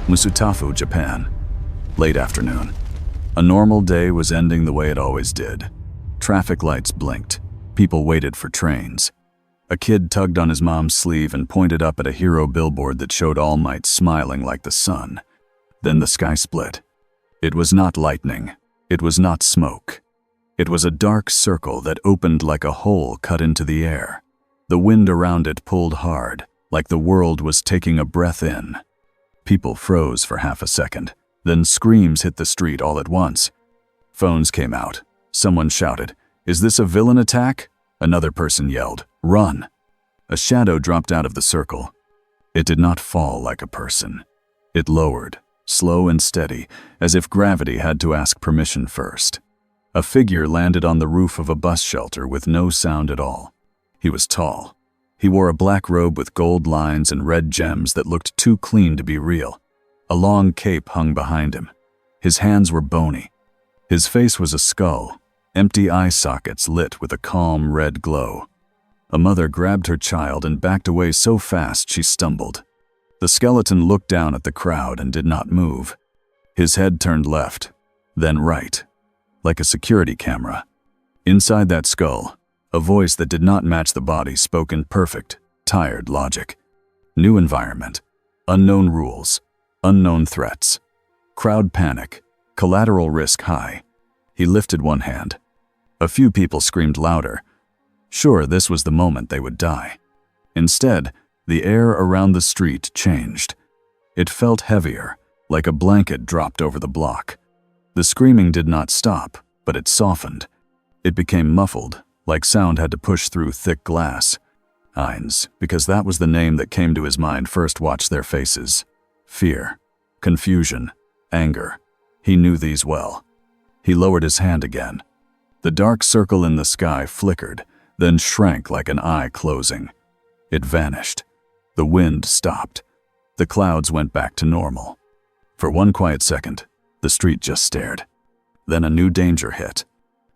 Musutafu, Japan. Late afternoon. A normal day was ending the way it always did. Traffic lights blinked. People waited for trains. A kid tugged on his mom's sleeve and pointed up at a hero billboard that showed All Might smiling like the sun. Then the sky split. It was not lightning. It was not smoke. It was a dark circle that opened like a hole cut into the air. The wind around it pulled hard, like the world was taking a breath in. People froze for half a second. Then screams hit the street all at once. Phones came out. Someone shouted, "Is this a villain attack?" Another person yelled, "Run!" A shadow dropped out of the circle. It did not fall like a person. It lowered, slow and steady, as if gravity had to ask permission first. A figure landed on the roof of a bus shelter with no sound at all. He was tall. He wore a black robe with gold lines and red gems that looked too clean to be real. A long cape hung behind him. His hands were bony. His face was a skull, empty eye sockets lit with a calm red glow. A mother grabbed her child and backed away so fast she stumbled. The skeleton looked down at the crowd and did not move. His head turned left, then right, like a security camera. Inside that skull, a voice that did not match the body spoke in perfect, tired logic. New environment, unknown rules, unknown threats. Crowd panic, collateral risk high. He lifted one hand. A few people screamed louder. Sure, this was the moment they would die. Instead, the air around the street changed. It felt heavier, like a blanket dropped over the block. The screaming did not stop, but it softened. It became muffled, like sound had to push through thick glass. Ainz, because that was the name that came to his mind, first watched their faces. Fear, confusion, anger. He knew these well. He lowered his hand again. The dark circle in the sky flickered, then shrank like an eye closing. It vanished. The wind stopped. The clouds went back to normal. For one quiet second, the street just stared. Then a new danger hit.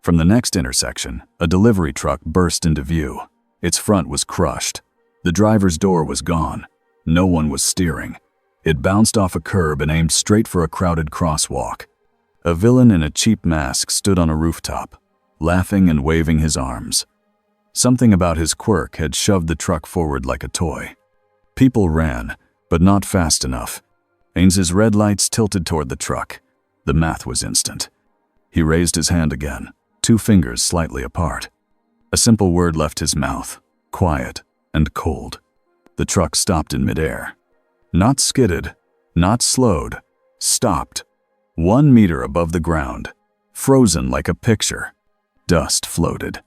From the next intersection, a delivery truck burst into view. Its front was crushed. The driver's door was gone. No one was steering. It bounced off a curb and aimed straight for a crowded crosswalk. A villain in a cheap mask stood on a rooftop, laughing and waving his arms. Something about his quirk had shoved the truck forward like a toy. People ran, but not fast enough. Ainz's red lights tilted toward the truck. The math was instant. He raised his hand again, two fingers slightly apart. A simple word left his mouth, quiet and cold. The truck stopped in midair. Not skidded, not slowed, stopped. 1 meter above the ground, frozen like a picture. Dust floated.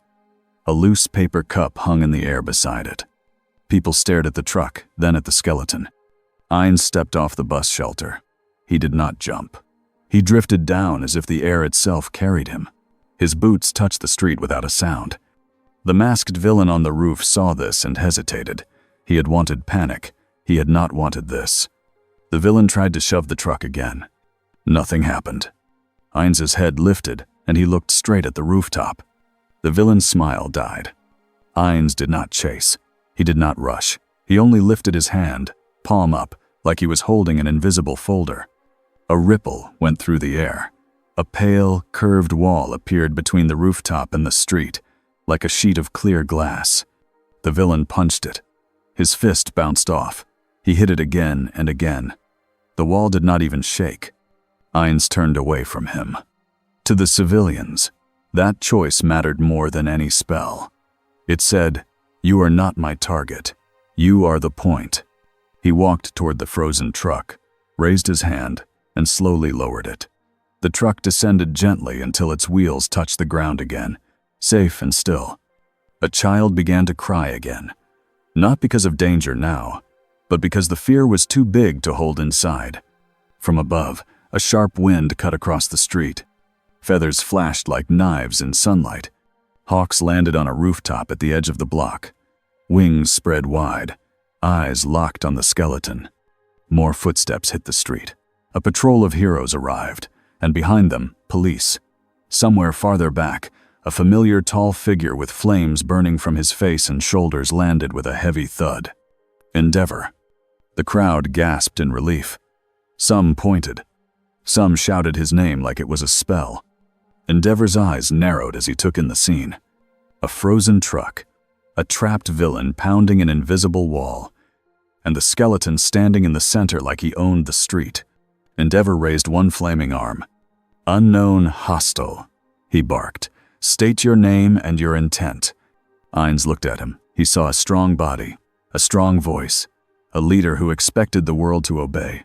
A loose paper cup hung in the air beside it. People stared at the truck, then at the skeleton. Ainz stepped off the bus shelter. He did not jump. He drifted down as if the air itself carried him. His boots touched the street without a sound. The masked villain on the roof saw this and hesitated. He had wanted panic. He had not wanted this. The villain tried to shove the truck again. Nothing happened. Ainz's head lifted, and he looked straight at the rooftop. The villain's smile died. Ainz did not chase. He did not rush. He only lifted his hand, palm up, like he was holding an invisible folder. A ripple went through the air. A pale, curved wall appeared between the rooftop and the street, like a sheet of clear glass. The villain punched it. His fist bounced off. He hit it again and again. The wall did not even shake. Ainz turned away from him. To the civilians, that choice mattered more than any spell. It said, "You are not my target. You are the point." He walked toward the frozen truck, raised his hand, and slowly lowered it. The truck descended gently until its wheels touched the ground again, safe and still. A child began to cry again, not because of danger now, but because the fear was too big to hold inside. From above, a sharp wind cut across the street. Feathers flashed like knives in sunlight. Hawks landed on a rooftop at the edge of the block. Wings spread wide, eyes locked on the skeleton. More footsteps hit the street. A patrol of heroes arrived, and behind them, police. Somewhere farther back, a familiar tall figure with flames burning from his face and shoulders landed with a heavy thud. Endeavor. The crowd gasped in relief. Some pointed. Some shouted his name like it was a spell. Endeavor's eyes narrowed as he took in the scene. A frozen truck, a trapped villain pounding an invisible wall, and the skeleton standing in the center like he owned the street. Endeavor raised one flaming arm. "Unknown hostile," he barked. "State your name and your intent." Ainz looked at him. He saw a strong body, a strong voice, a leader who expected the world to obey.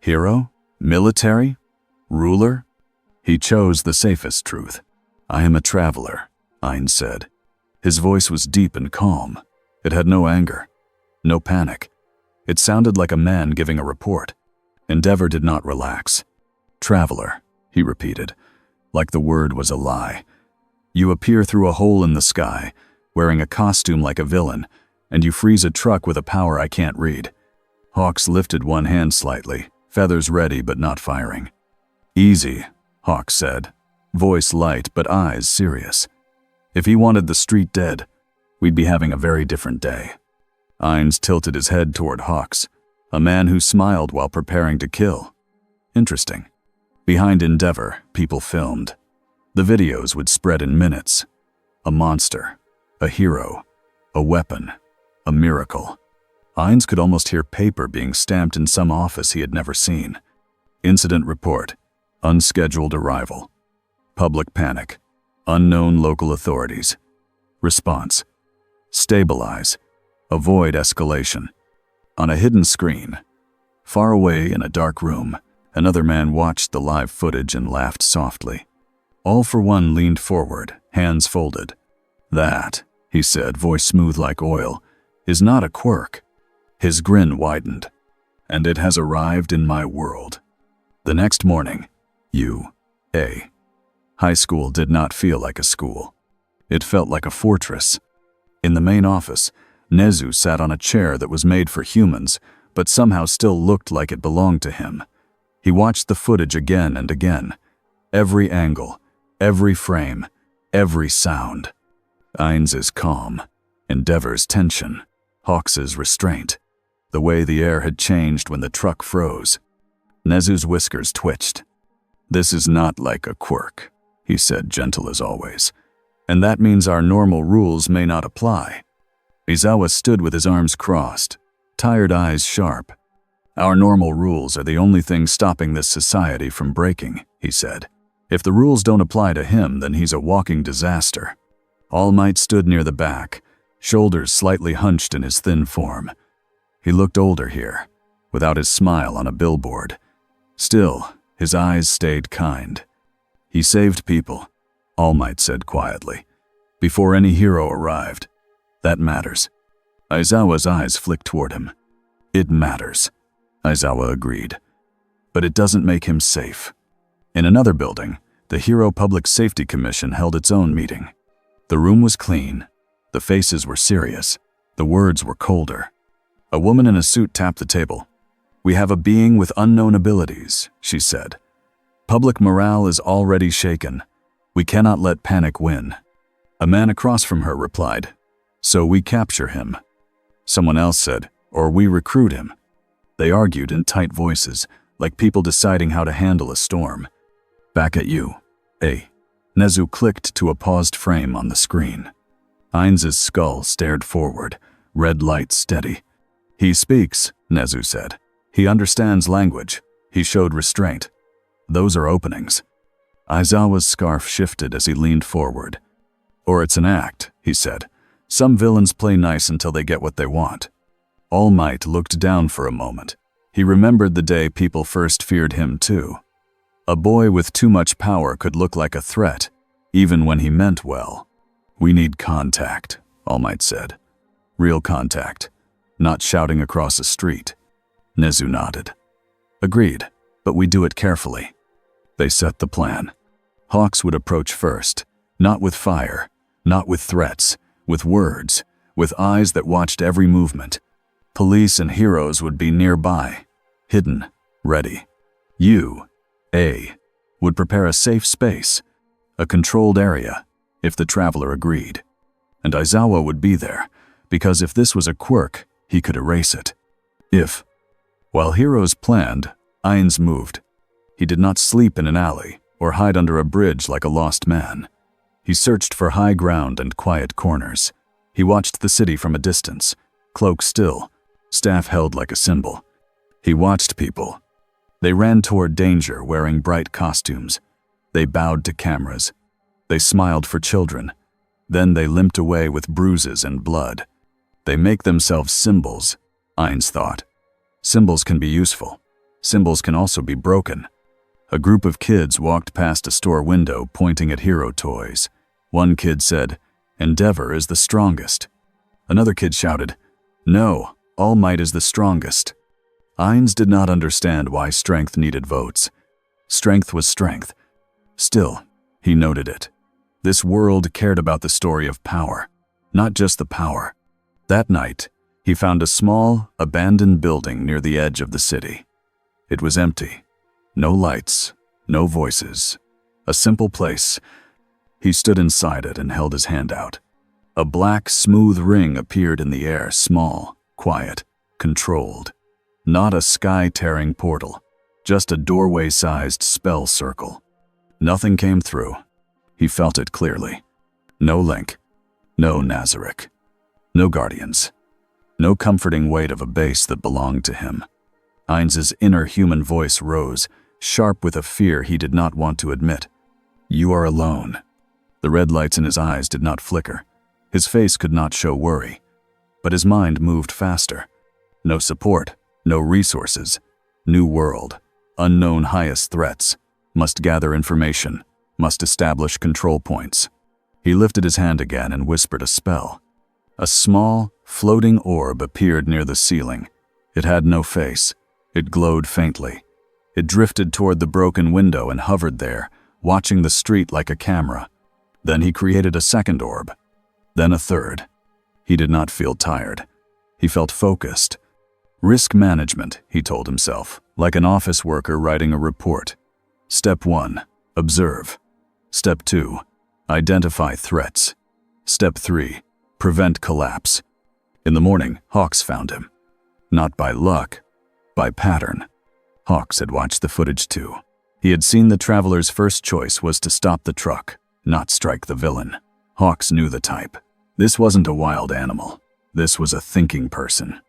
Hero? Military? Ruler? He chose the safest truth. "I am a traveler," Ainz said. His voice was deep and calm. It had no anger, no panic. It sounded like a man giving a report. Endeavor did not relax. "Traveler," he repeated, like the word was a lie. "You appear through a hole in the sky, wearing a costume like a villain, and you freeze a truck with a power I can't read." Hawks lifted one hand slightly, feathers ready but not firing. "Easy," Hawks said, voice light but eyes serious. "If he wanted the street dead, we'd be having a very different day." Ainz tilted his head toward Hawks, a man who smiled while preparing to kill. Interesting. Behind Endeavor, people filmed. The videos would spread in minutes. A monster, a hero, a weapon, a miracle. Ainz could almost hear paper being stamped in some office he had never seen. Incident report, unscheduled arrival. Public panic, unknown local authorities. Response, stabilize, avoid escalation. On a hidden screen, far away in a dark room, another man watched the live footage and laughed softly. All for One leaned forward, hands folded. "That," he said, voice smooth like oil, "is not a quirk." His grin widened. "And it has arrived in my world." The next morning, U.A. High school did not feel like a school. It felt like a fortress. In the main office, Nezu sat on a chair that was made for humans, but somehow still looked like it belonged to him. He watched the footage again and again. Every angle, every frame, every sound. Ainz's calm, Endeavor's tension, Hawks's restraint. The way the air had changed when the truck froze. Nezu's whiskers twitched. "This is not like a quirk," he said, gentle as always. "And that means our normal rules may not apply." Aizawa stood with his arms crossed, tired eyes sharp. "Our normal rules are the only thing stopping this society from breaking," he said. "If the rules don't apply to him, then he's a walking disaster." All Might stood near the back, shoulders slightly hunched in his thin form. He looked older here, without his smile on a billboard. Still, his eyes stayed kind. "He saved people," All Might said quietly, "before any hero arrived. That matters." Aizawa's eyes flicked toward him. "It matters," Aizawa agreed. "But it doesn't make him safe." In another building, the Hero Public Safety Commission held its own meeting. The room was clean. The faces were serious. The words were colder. A woman in a suit tapped the table. "We have a being with unknown abilities," she said. "Public morale is already shaken. We cannot let panic win." A man across from her replied, "So we capture him." Someone else said, "Or we recruit him." They argued in tight voices, like people deciding how to handle a storm. "Back at you, A." Nezu clicked to a paused frame on the screen. Ainz's skull stared forward, red light steady. "He speaks," Nezu said. "He understands language." He showed restraint. "Those are openings." Aizawa's scarf shifted as he leaned forward. "Or it's an act," he said. "Some villains play nice until they get what they want." All Might looked down for a moment. He remembered the day people first feared him too. A boy with too much power could look like a threat, even when he meant well. "We need contact," All Might said. "Real contact, not shouting across a street." Nezu nodded. "Agreed, but we do it carefully." They set the plan. Hawks would approach first, not with fire, not with threats, with words, with eyes that watched every movement. Police and heroes would be nearby, hidden, ready. U.A. would prepare a safe space, a controlled area, if the traveler agreed. And Aizawa would be there, because if this was a quirk, he could erase it. While heroes planned, Ainz moved. He did not sleep in an alley or hide under a bridge like a lost man. He searched for high ground and quiet corners. He watched the city from a distance, cloak still, staff held like a symbol. He watched people. They ran toward danger wearing bright costumes. They bowed to cameras. They smiled for children. Then they limped away with bruises and blood. They make themselves symbols, Ainz thought. Symbols can be useful. Symbols can also be broken. A group of kids walked past a store window pointing at hero toys. One kid said, "Endeavor is the strongest." Another kid shouted, "No, All Might is the strongest." Ainz did not understand why strength needed votes. Strength was strength. Still, he noted it. This world cared about the story of power, not just the power. That night, he found a small, abandoned building near the edge of the city. It was empty. No lights, no voices. A simple place. He stood inside it and held his hand out. A black, smooth ring appeared in the air, small, quiet, controlled. Not a sky-tearing portal, just a doorway-sized spell circle. Nothing came through. He felt it clearly. No link. No Nazarick. No guardians. No comforting weight of a base that belonged to him. Ainz's inner human voice rose, sharp with a fear he did not want to admit. "You are alone." The red lights in his eyes did not flicker. His face could not show worry. But his mind moved faster. No support, no resources. New world. Unknown highest threats. Must gather information. Must establish control points. He lifted his hand again and whispered a spell. A small, floating orb appeared near the ceiling. It had no face. It glowed faintly. It drifted toward the broken window and hovered there, watching the street like a camera. Then he created a second orb. Then a third. He did not feel tired. He felt focused. Risk management, he told himself, like an office worker writing a report. Step 1, observe. Step 2, identify threats. Step 3, prevent collapse. In the morning, Hawks found him. Not by luck, by pattern. Hawks had watched the footage too. He had seen the traveler's first choice was to stop the truck, not strike the villain. Hawks knew the type. This wasn't a wild animal. This was a thinking person.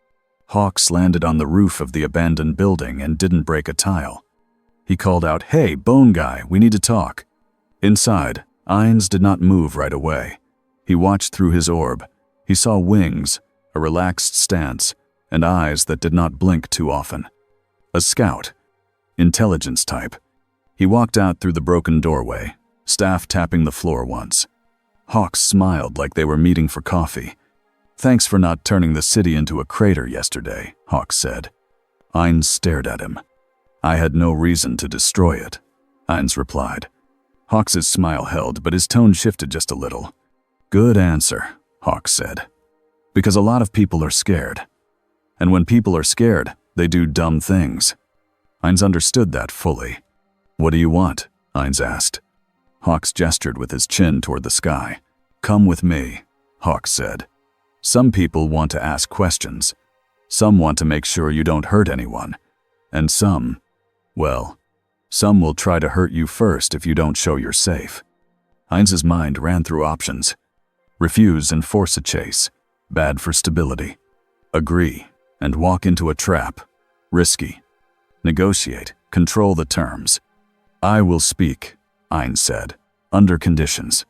Hawks landed on the roof of the abandoned building and didn't break a tile. He called out, "Hey, bone guy, we need to talk." Inside, Ainz did not move right away. He watched through his orb. He saw wings, a relaxed stance, and eyes that did not blink too often. A scout. Intelligence type. He walked out through the broken doorway, staff tapping the floor once. Hawks smiled like they were meeting for coffee. "Thanks for not turning the city into a crater yesterday," Hawks said. Ainz stared at him. "I had no reason to destroy it," Ainz replied. Hawks's smile held, but his tone shifted just a little. "Good answer," Hawks said. "Because a lot of people are scared. And when people are scared, they do dumb things." Ainz understood that fully. "What do you want?" Ainz asked. Hawks gestured with his chin toward the sky. "Come with me," Hawks said. "Some people want to ask questions. Some want to make sure you don't hurt anyone. And some, well, some will try to hurt you first if you don't show you're safe." Ainz's mind ran through options. Refuse and force a chase. Bad for stability. Agree and walk into a trap. Risky. Negotiate. Control the terms. "I will speak," Ainz said, "under conditions."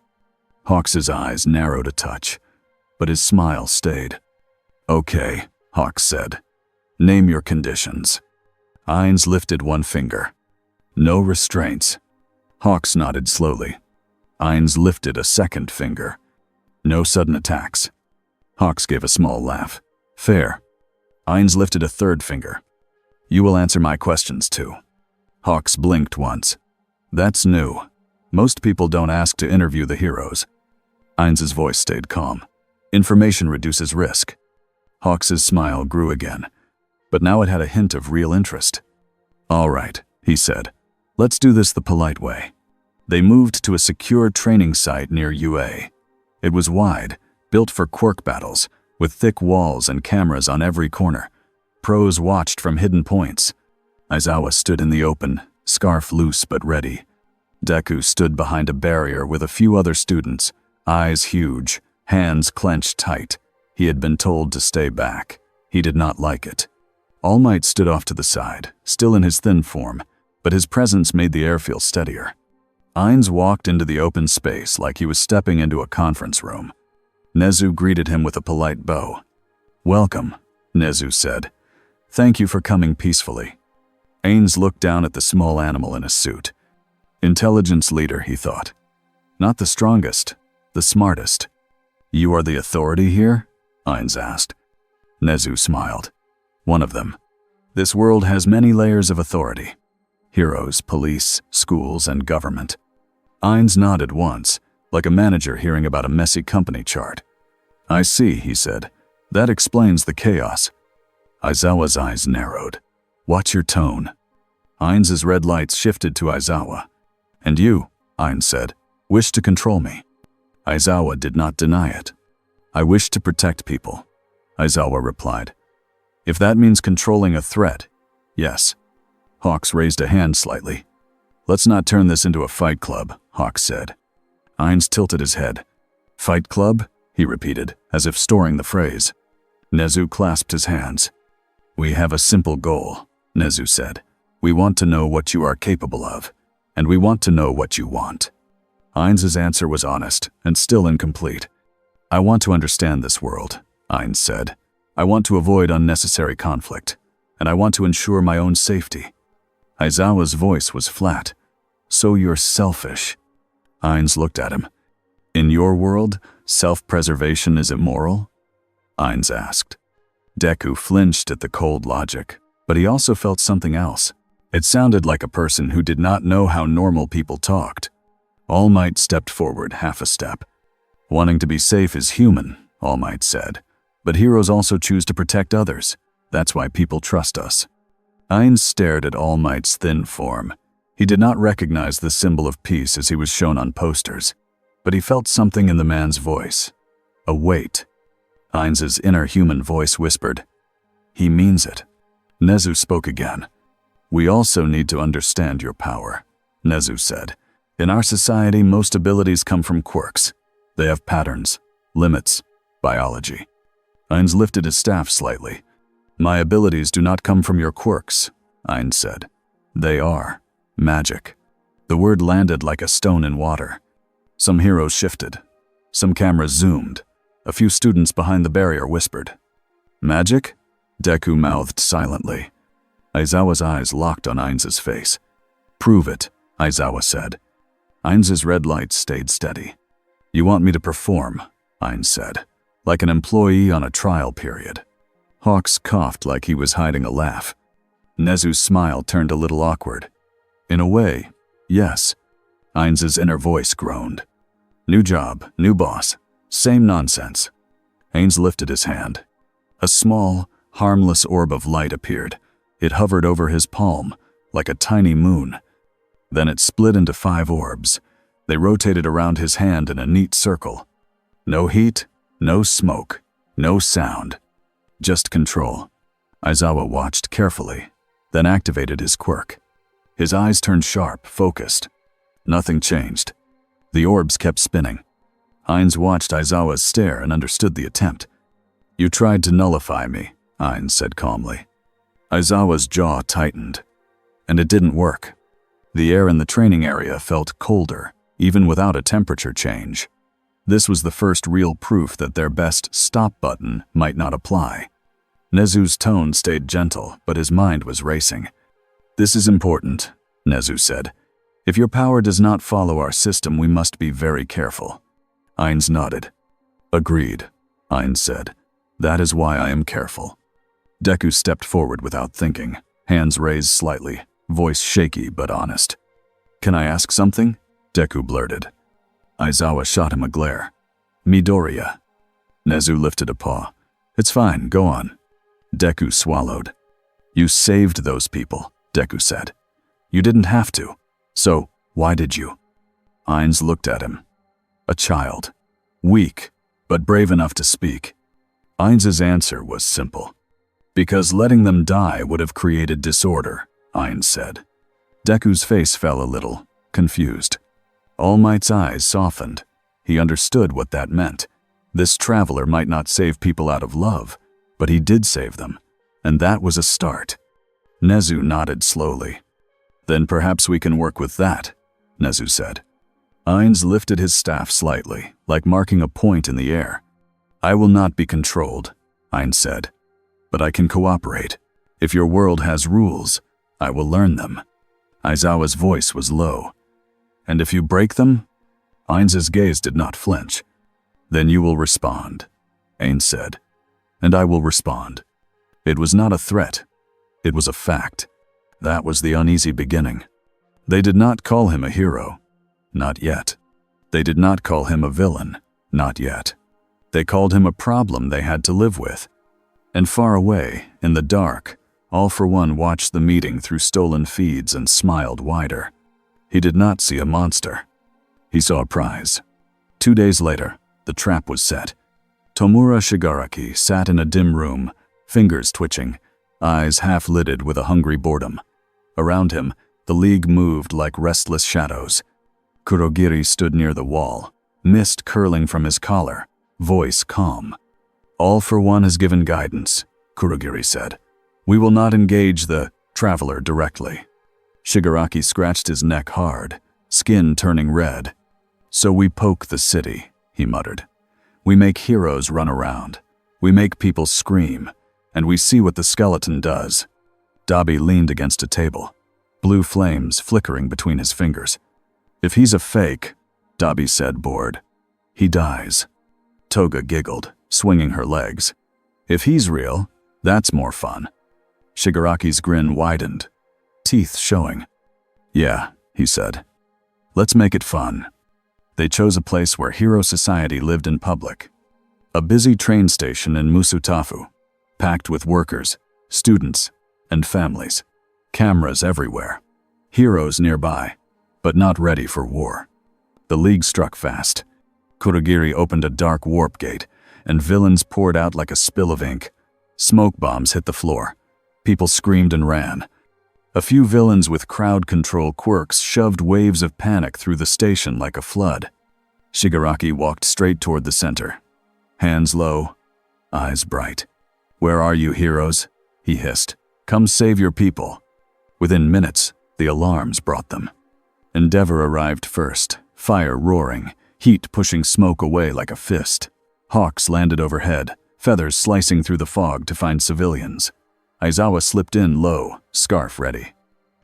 Hawks's eyes narrowed a touch, but his smile stayed. "Okay," Hawks said. "Name your conditions." Ainz lifted one finger. "No restraints." Hawks nodded slowly. Ainz lifted a second finger. "No sudden attacks." Hawks gave a small laugh. "Fair." Ainz lifted a third finger. "You will answer my questions too." Hawks blinked once. "That's new. Most people don't ask to interview the heroes." Ainz's voice stayed calm. "Information reduces risk." Hawks's smile grew again, but now it had a hint of real interest. "All right," he said. "Let's do this the polite way." They moved to a secure training site near UA. It was wide, built for quirk battles, with thick walls and cameras on every corner. Pros watched from hidden points. Aizawa stood in the open, scarf loose but ready. Deku stood behind a barrier with a few other students, eyes huge, hands clenched tight. He had been told to stay back. He did not like it. All Might stood off to the side, still in his thin form, but his presence made the air feel steadier. Ainz walked into the open space like he was stepping into a conference room. Nezu greeted him with a polite bow. "Welcome," Nezu said. "Thank you for coming peacefully." Ainz looked down at the small animal in a suit. Intelligence leader, he thought. Not the strongest, the smartest. "You are the authority here?" Ainz asked. Nezu smiled. "One of them. This world has many layers of authority. Heroes, police, schools, and government." Ainz nodded once, like a manager hearing about a messy company chart. "I see," he said. "That explains the chaos." Aizawa's eyes narrowed. "Watch your tone." Ainz's red lights shifted to Aizawa. "And you," Ainz said, "wish to control me." Aizawa did not deny it. "I wish to protect people," Aizawa replied. "If that means controlling a threat, yes." Hawks raised a hand slightly. "Let's not turn this into a fight club," Hawks said. Ainz tilted his head. "Fight club?" he repeated, as if storing the phrase. Nezu clasped his hands. "We have a simple goal," Nezu said. "We want to know what you are capable of, and we want to know what you want." Ainz's answer was honest and still incomplete. "I want to understand this world," Ainz said. "I want to avoid unnecessary conflict, and I want to ensure my own safety." Aizawa's voice was flat. "So you're selfish." Ainz looked at him. "In your world, self-preservation is immoral?" Ainz asked. Deku flinched at the cold logic, but he also felt something else. It sounded like a person who did not know how normal people talked. All Might stepped forward half a step. "Wanting to be safe is human," All Might said. "But heroes also choose to protect others. That's why people trust us." Ainz stared at All Might's thin form. He did not recognize the symbol of peace as he was shown on posters, but he felt something in the man's voice. A weight. Ainz's inner human voice whispered, "He means it." Nezu spoke again. "We also need to understand your power," Nezu said. "In our society, most abilities come from quirks. They have patterns, limits, biology." Ainz lifted his staff slightly. "My abilities do not come from your quirks," Ainz said. "They are magic." The word landed like a stone in water. Some heroes shifted. Some cameras zoomed. A few students behind the barrier whispered. "Magic?" Deku mouthed silently. Aizawa's eyes locked on Ainz's face. "Prove it," Aizawa said. Ainz's red lights stayed steady. "You want me to perform," Ainz said, "like an employee on a trial period." Hawks coughed like he was hiding a laugh. Nezu's smile turned a little awkward. "In a way, yes." Ainz's inner voice groaned. "New job, new boss, same nonsense." Ainz lifted his hand. A small, harmless orb of light appeared. It hovered over his palm, like a tiny moon. Then it split into 5 orbs. They rotated around his hand in a neat circle. No heat, no smoke, no sound. Just control. Aizawa watched carefully, then activated his quirk. His eyes turned sharp, focused. Nothing changed. The orbs kept spinning. Ainz watched Aizawa's stare and understood the attempt. "You tried to nullify me," Ainz said calmly. Aizawa's jaw tightened. "And it didn't work." The air in the training area felt colder, even without a temperature change. This was the first real proof that their best stop button might not apply. Nezu's tone stayed gentle, but his mind was racing. "This is important," Nezu said. "If your power does not follow our system, we must be very careful." Ainz nodded. "Agreed," Ainz said. "That is why I am careful." Deku stepped forward without thinking, hands raised slightly, voice shaky but honest. "Can I ask something?" Deku blurted. Aizawa shot him a glare. "Midoriya." Nezu lifted a paw. "It's fine, go on." Deku swallowed. "You saved those people," Deku said. "You didn't have to. So, why did you?" Ainz looked at him. A child. Weak, but brave enough to speak. Ainz's answer was simple. "Because letting them die would have created disorder," Ainz said. Deku's face fell a little, confused. All Might's eyes softened. He understood what that meant. This traveler might not save people out of love, but he did save them, and that was a start. Nezu nodded slowly. Then perhaps we can work with that, Nezu said. Ainz lifted his staff slightly, like marking a point in the air. I will not be controlled, Ainz said, but I can cooperate. If your world has rules, I will learn them. Aizawa's voice was low. And if you break them? Ainz's gaze did not flinch. Then you will respond, Ainz said. And I will respond. It was not a threat. It was a fact. That was the uneasy beginning. They did not call him a hero. Not yet. They did not call him a villain. Not yet. They called him a problem they had to live with. And far away, in the dark, All for One watched the meeting through stolen feeds and smiled wider. He did not see a monster. He saw a prize. 2 days later, the trap was set. Tomura Shigaraki sat in a dim room, fingers twitching, eyes half-lidded with a hungry boredom. Around him, the League moved like restless shadows. Kurogiri stood near the wall, mist curling from his collar, voice calm. All for One has given guidance, Kurogiri said. We will not engage the traveler directly. Shigaraki scratched his neck hard, skin turning red. So we poke the city, he muttered. We make heroes run around. We make people scream, and we see what the skeleton does. Dabi leaned against a table, blue flames flickering between his fingers. If he's a fake, Dabi said, bored, he dies. Toga giggled, swinging her legs. If he's real, that's more fun. Shigaraki's grin widened, teeth showing. Yeah, he said. Let's make it fun. They chose a place where hero society lived in public. A busy train station in Musutafu, packed with workers, students, and families. Cameras everywhere. Heroes nearby, but not ready for war. The League struck fast. Kurogiri opened a dark warp gate, and villains poured out like a spill of ink. Smoke bombs hit the floor. People screamed and ran. A few villains with crowd control quirks shoved waves of panic through the station like a flood. Shigaraki walked straight toward the center. Hands low, eyes bright. Where are you, heroes? He hissed. Come save your people. Within minutes, the alarms brought them. Endeavor arrived first, fire roaring, heat pushing smoke away like a fist. Hawks landed overhead, feathers slicing through the fog to find civilians. Aizawa slipped in low, scarf ready.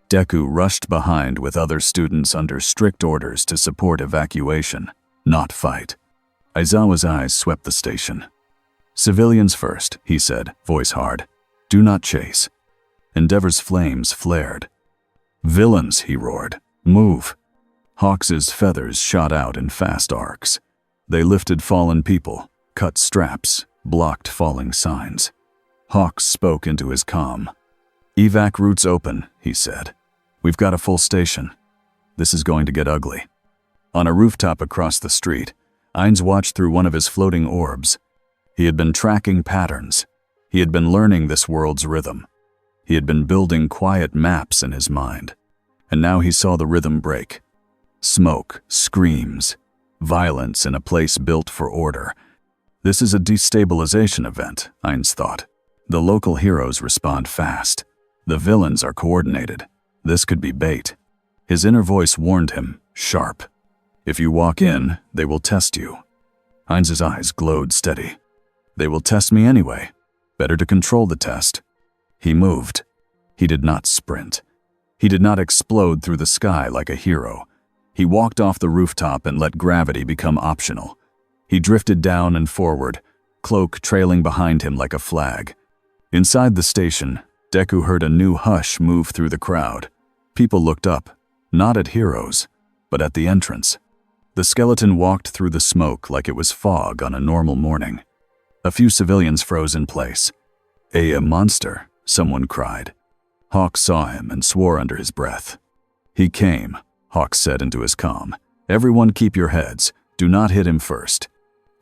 Deku rushed behind with other students under strict orders to support evacuation, not fight. Aizawa's eyes swept the station. Civilians first, he said, voice hard. Do not chase. Endeavor's flames flared. Villains, he roared. Move. Hawks's feathers shot out in fast arcs. They lifted fallen people, cut straps, blocked falling signs. Hawks spoke into his comm. Evac routes open, he said. We've got a full station. This is going to get ugly. On a rooftop across the street, Ainz watched through one of his floating orbs. He had been tracking patterns. He had been learning this world's rhythm. He had been building quiet maps in his mind. And now he saw the rhythm break. Smoke, screams, violence in a place built for order. This is a destabilization event, Ainz thought. The local heroes respond fast. The villains are coordinated. This could be bait. His inner voice warned him, sharp. If you walk in, they will test you. Ainz's eyes glowed steady. They will test me anyway. Better to control the test. He moved. He did not sprint. He did not explode through the sky like a hero. He walked off the rooftop and let gravity become optional. He drifted down and forward, cloak trailing behind him like a flag. Inside the station, Deku heard a new hush move through the crowd. People looked up, not at heroes, but at the entrance. The skeleton walked through the smoke like it was fog on a normal morning. A few civilians froze in place. A monster, someone cried. Hawk saw him and swore under his breath. He came, Hawk said into his comm. Everyone keep your heads. Do not hit him first.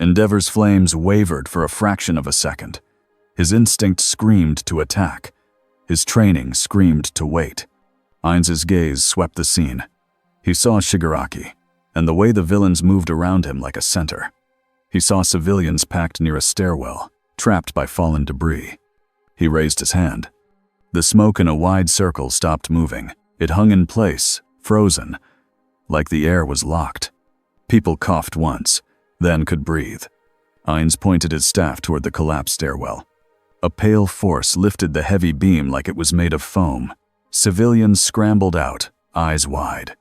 Endeavor's flames wavered for a fraction of a second. His instinct screamed to attack. His training screamed to wait. Ainz's gaze swept the scene. He saw Shigaraki, and the way the villains moved around him like a center. He saw civilians packed near a stairwell, trapped by fallen debris. He raised his hand. The smoke in a wide circle stopped moving. It hung in place, frozen, like the air was locked. People coughed once, then could breathe. Ainz pointed his staff toward the collapsed stairwell. A pale force lifted the heavy beam like it was made of foam. Civilians scrambled out, eyes wide.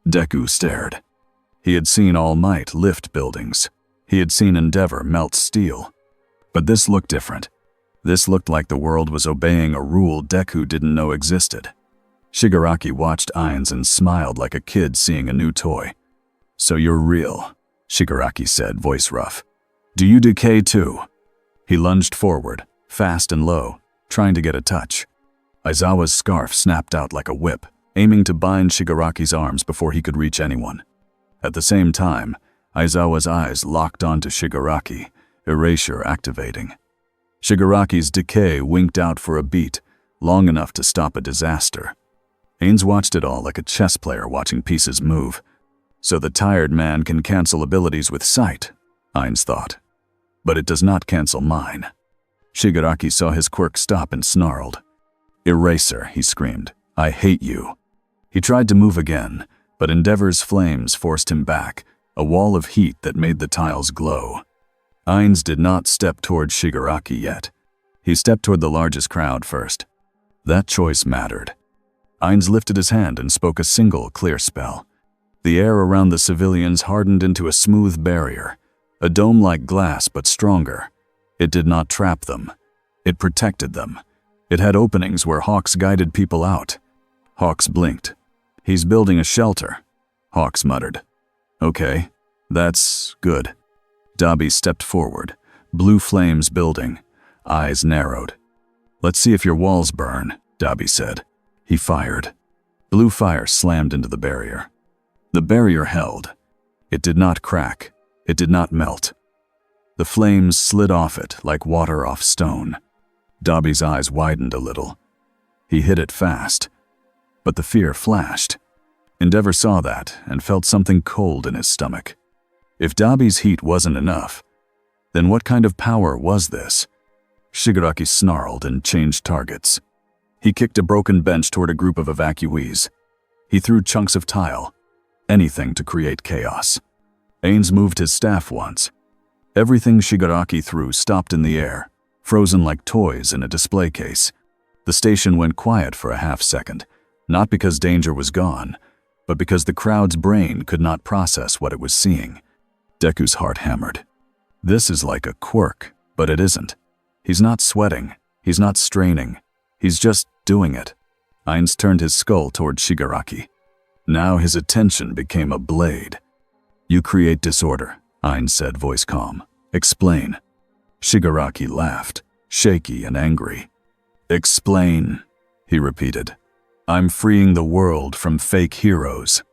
Deku stared. He had seen All Might lift buildings. He had seen Endeavor melt steel. But this looked different. This looked like the world was obeying a rule Deku didn't know existed. Shigaraki watched Ainz and smiled like a kid seeing a new toy. "So you're real," Shigaraki said, voice rough. "Do you decay too?" He lunged forward, fast and low, trying to get a touch. Aizawa's scarf snapped out like a whip, aiming to bind Shigaraki's arms before he could reach anyone. At the same time, Aizawa's eyes locked onto Shigaraki, erasure activating. Shigaraki's decay winked out for a beat, long enough to stop a disaster. Ainz watched it all like a chess player watching pieces move. So the tired man can cancel abilities with sight, Ainz thought. But it does not cancel mine. Shigaraki saw his quirk stop and snarled. "Eraser," he screamed. "I hate you." He tried to move again, but Endeavor's flames forced him back, a wall of heat that made the tiles glow. Ainz did not step toward Shigaraki yet. He stepped toward the largest crowd first. That choice mattered. Ainz lifted his hand and spoke a single clear spell. The air around the civilians hardened into a smooth barrier, a dome-like glass but stronger. It did not trap them. It protected them. It had openings where Hawks guided people out. Hawks blinked. "He's building a shelter," Hawks muttered. "Okay, that's good." Dabi stepped forward, blue flames building, eyes narrowed. "Let's see if your walls burn," Dabi said. He fired. Blue fire slammed into the barrier. The barrier held. It did not crack. It did not melt. The flames slid off it like water off stone. Dabi's eyes widened a little. He hit it fast. But the fear flashed. Endeavor saw that and felt something cold in his stomach. If Dabi's heat wasn't enough, then what kind of power was this? Shigaraki snarled and changed targets. He kicked a broken bench toward a group of evacuees. He threw chunks of tile, anything to create chaos. Ainz moved his staff once. Everything Shigaraki threw stopped in the air, frozen like toys in a display case. The station went quiet for a half-second, not because danger was gone, but because the crowd's brain could not process what it was seeing. Deku's heart hammered. This is like a quirk, but it isn't. He's not sweating. He's not straining. He's just doing it. Ainz turned his skull toward Shigaraki. Now his attention became a blade. "You create disorder," Ainz said, voice calm. "Explain." Shigaraki laughed, shaky and angry. "Explain," he repeated. "I'm freeing the world from fake heroes."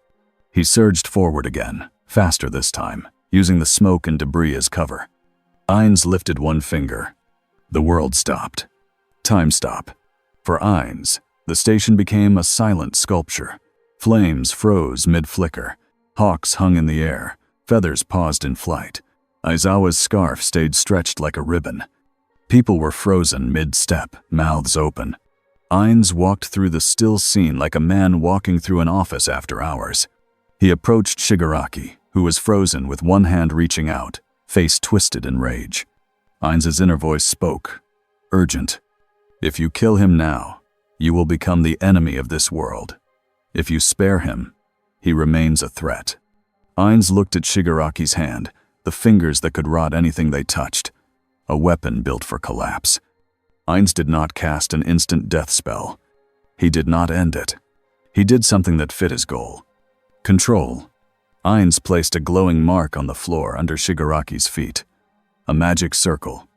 He surged forward again, faster this time, using the smoke and debris as cover. Ainz lifted one finger. The world stopped. Time stop. For Ainz, the station became a silent sculpture. Flames froze mid-flicker. Hawks hung in the air. Feathers paused in flight. Aizawa's scarf stayed stretched like a ribbon. People were frozen mid-step, mouths open. Ainz walked through the still scene like a man walking through an office after hours. He approached Shigaraki, who was frozen with one hand reaching out, face twisted in rage. Ainz's inner voice spoke, urgent. "If you kill him now, you will become the enemy of this world. If you spare him, he remains a threat." Ainz looked at Shigaraki's hand, the fingers that could rot anything they touched. A weapon built for collapse. Ainz did not cast an instant death spell. He did not end it. He did something that fit his goal. Control. Ainz placed a glowing mark on the floor under Shigaraki's feet. A magic circle,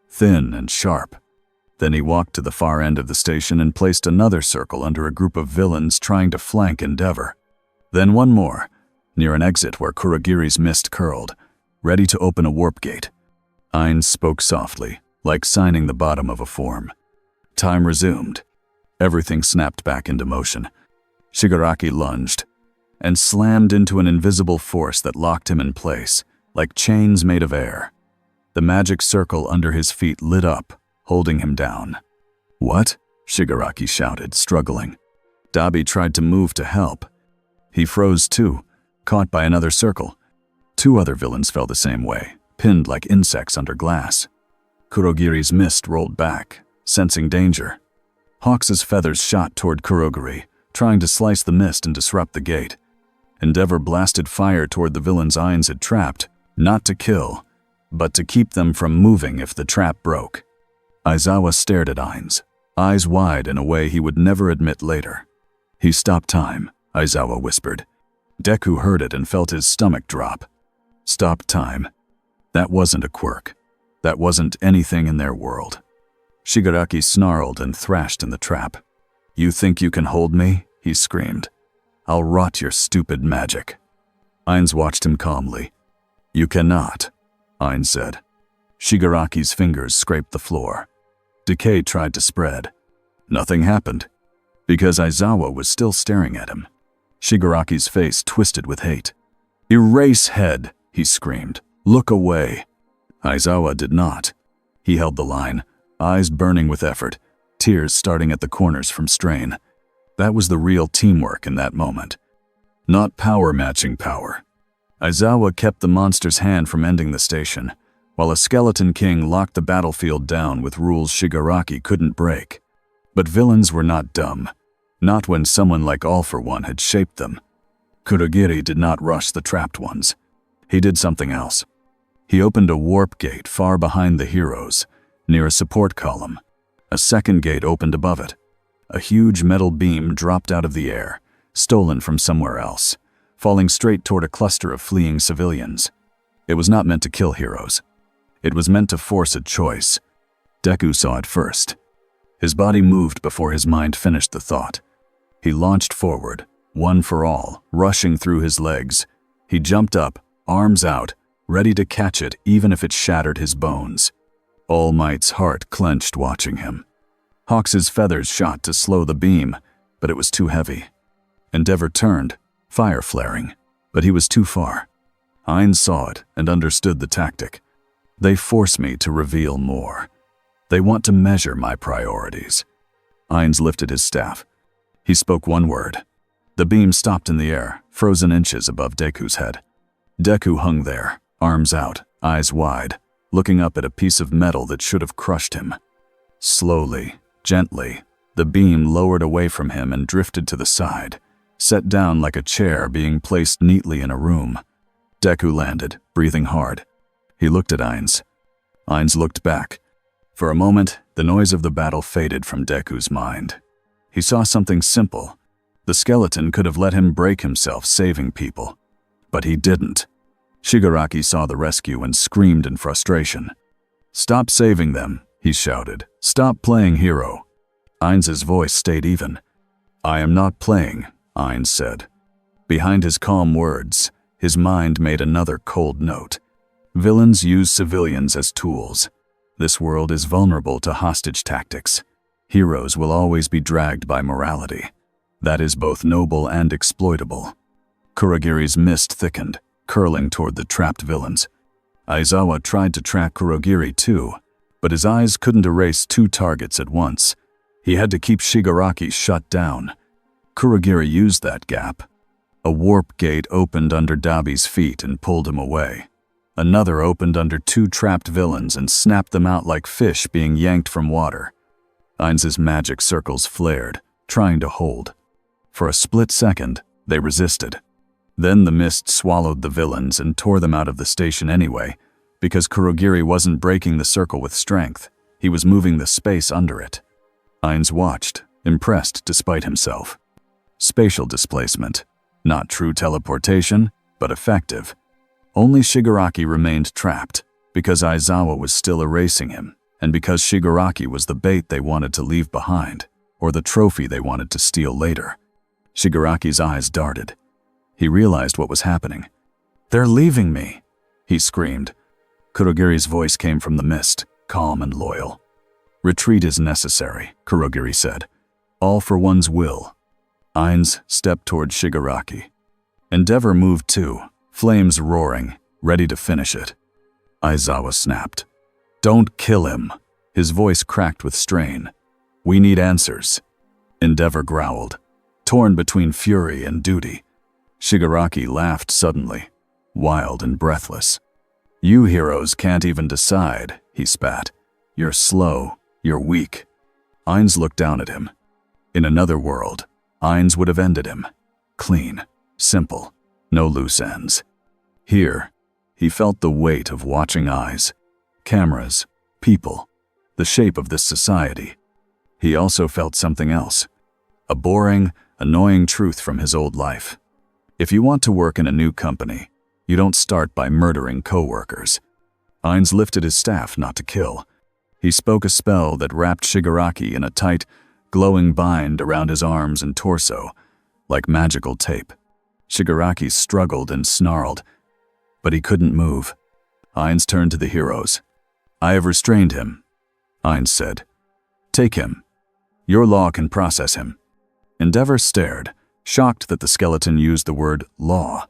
thin and sharp. Then he walked to the far end of the station and placed another circle under a group of villains trying to flank Endeavor. Then one more, near an exit where Kurogiri's mist curled, ready to open a warp gate. Ainz spoke softly, like signing the bottom of a form. Time resumed. Everything snapped back into motion. Shigaraki lunged and slammed into an invisible force that locked him in place, like chains made of air. The magic circle under his feet lit up, holding him down. "What?" Shigaraki shouted, struggling. Dabi tried to move to help. He froze too, caught by another circle. 2 other villains fell the same way, pinned like insects under glass. Kurogiri's mist rolled back, sensing danger. Hawks's feathers shot toward Kurogiri, trying to slice the mist and disrupt the gate. Endeavor blasted fire toward the villains Ainz had trapped, not to kill, but to keep them from moving if the trap broke. Aizawa stared at Ainz, eyes wide in a way he would never admit later. "He stopped time," Aizawa whispered. Deku heard it and felt his stomach drop. Stopped time. That wasn't a quirk. That wasn't anything in their world. Shigaraki snarled and thrashed in the trap. "You think you can hold me?" he screamed. "I'll rot your stupid magic." Ainz watched him calmly. "You cannot," Ainz said. Shigaraki's fingers scraped the floor. Decay tried to spread. Nothing happened, because Aizawa was still staring at him. Shigaraki's face twisted with hate. "Erase head," he screamed. "Look away." Aizawa did not. He held the line, eyes burning with effort, tears starting at the corners from strain. That was the real teamwork in that moment. Not power matching power. Aizawa kept the monster's hand from ending the station, while a skeleton king locked the battlefield down with rules Shigaraki couldn't break. But villains were not dumb. Not when someone like All for One had shaped them. Kurogiri did not rush the trapped ones. He did something else. He opened a warp gate far behind the heroes, near a support column. A second gate opened above it. A huge metal beam dropped out of the air, stolen from somewhere else, falling straight toward a cluster of fleeing civilians. It was not meant to kill heroes. It was meant to force a choice. Deku saw it first. His body moved before his mind finished the thought. He launched forward, one for all, rushing through his legs. He jumped up, arms out, ready to catch it even if it shattered his bones. All Might's heart clenched watching him. Hawks's feathers shot to slow the beam, but it was too heavy. Endeavor turned, fire flaring, but he was too far. Ainz saw it and understood the tactic. They force me to reveal more. They want to measure my priorities. Ainz lifted his staff. He spoke one word. The beam stopped in the air, frozen inches above Deku's head. Deku hung there, arms out, eyes wide, looking up at a piece of metal that should have crushed him. Slowly, gently, the beam lowered away from him and drifted to the side, set down like a chair being placed neatly in a room. Deku landed, breathing hard. He looked at Ainz. Ainz looked back. For a moment, the noise of the battle faded from Deku's mind. He saw something simple. The skeleton could have let him break himself saving people. But he didn't. Shigaraki saw the rescue and screamed in frustration. "Stop saving them," he shouted. "Stop playing hero." Ainz's voice stayed even. "I am not playing," Ainz said. Behind his calm words, his mind made another cold note. Villains use civilians as tools. This world is vulnerable to hostage tactics. Heroes will always be dragged by morality. That is both noble and exploitable. Kurogiri's mist thickened, curling toward the trapped villains. Aizawa tried to track Kurogiri too, but his eyes couldn't erase 2 targets at once. He had to keep Shigaraki shut down. Kurogiri used that gap. A warp gate opened under Dabi's feet and pulled him away. Another opened under 2 trapped villains and snapped them out like fish being yanked from water. Ainz's magic circles flared, trying to hold. For a split second, they resisted. Then the mist swallowed the villains and tore them out of the station anyway, because Kurogiri wasn't breaking the circle with strength. He was moving the space under it. Ainz watched, impressed despite himself. Spatial displacement. Not true teleportation, but effective. Only Shigaraki remained trapped, because Aizawa was still erasing him, and because Shigaraki was the bait they wanted to leave behind, or the trophy they wanted to steal later. Shigaraki's eyes darted. He realized what was happening. "They're leaving me," he screamed. Kurogiri's voice came from the mist, calm and loyal. "Retreat is necessary," Kurogiri said. "All for One's will." Ainz stepped toward Shigaraki. Endeavor moved too, flames roaring, ready to finish it. Aizawa snapped. "Don't kill him." His voice cracked with strain. "We need answers." Endeavor growled, torn between fury and duty. Shigaraki laughed suddenly, wild and breathless. "You heroes can't even decide," he spat. "You're slow, you're weak." Ainz looked down at him. In another world, Ainz would have ended him. Clean, simple, no loose ends. Here, he felt the weight of watching eyes, cameras, people, the shape of this society. He also felt something else, a boring, annoying truth from his old life. If you want to work in a new company, you don't start by murdering co-workers. Ainz lifted his staff not to kill. He spoke a spell that wrapped Shigaraki in a tight, glowing bind around his arms and torso, like magical tape. Shigaraki struggled and snarled, but he couldn't move. Ainz turned to the heroes. "I have restrained him," Ainz said. "Take him. Your law can process him." Endeavor stared, shocked that the skeleton used the word law.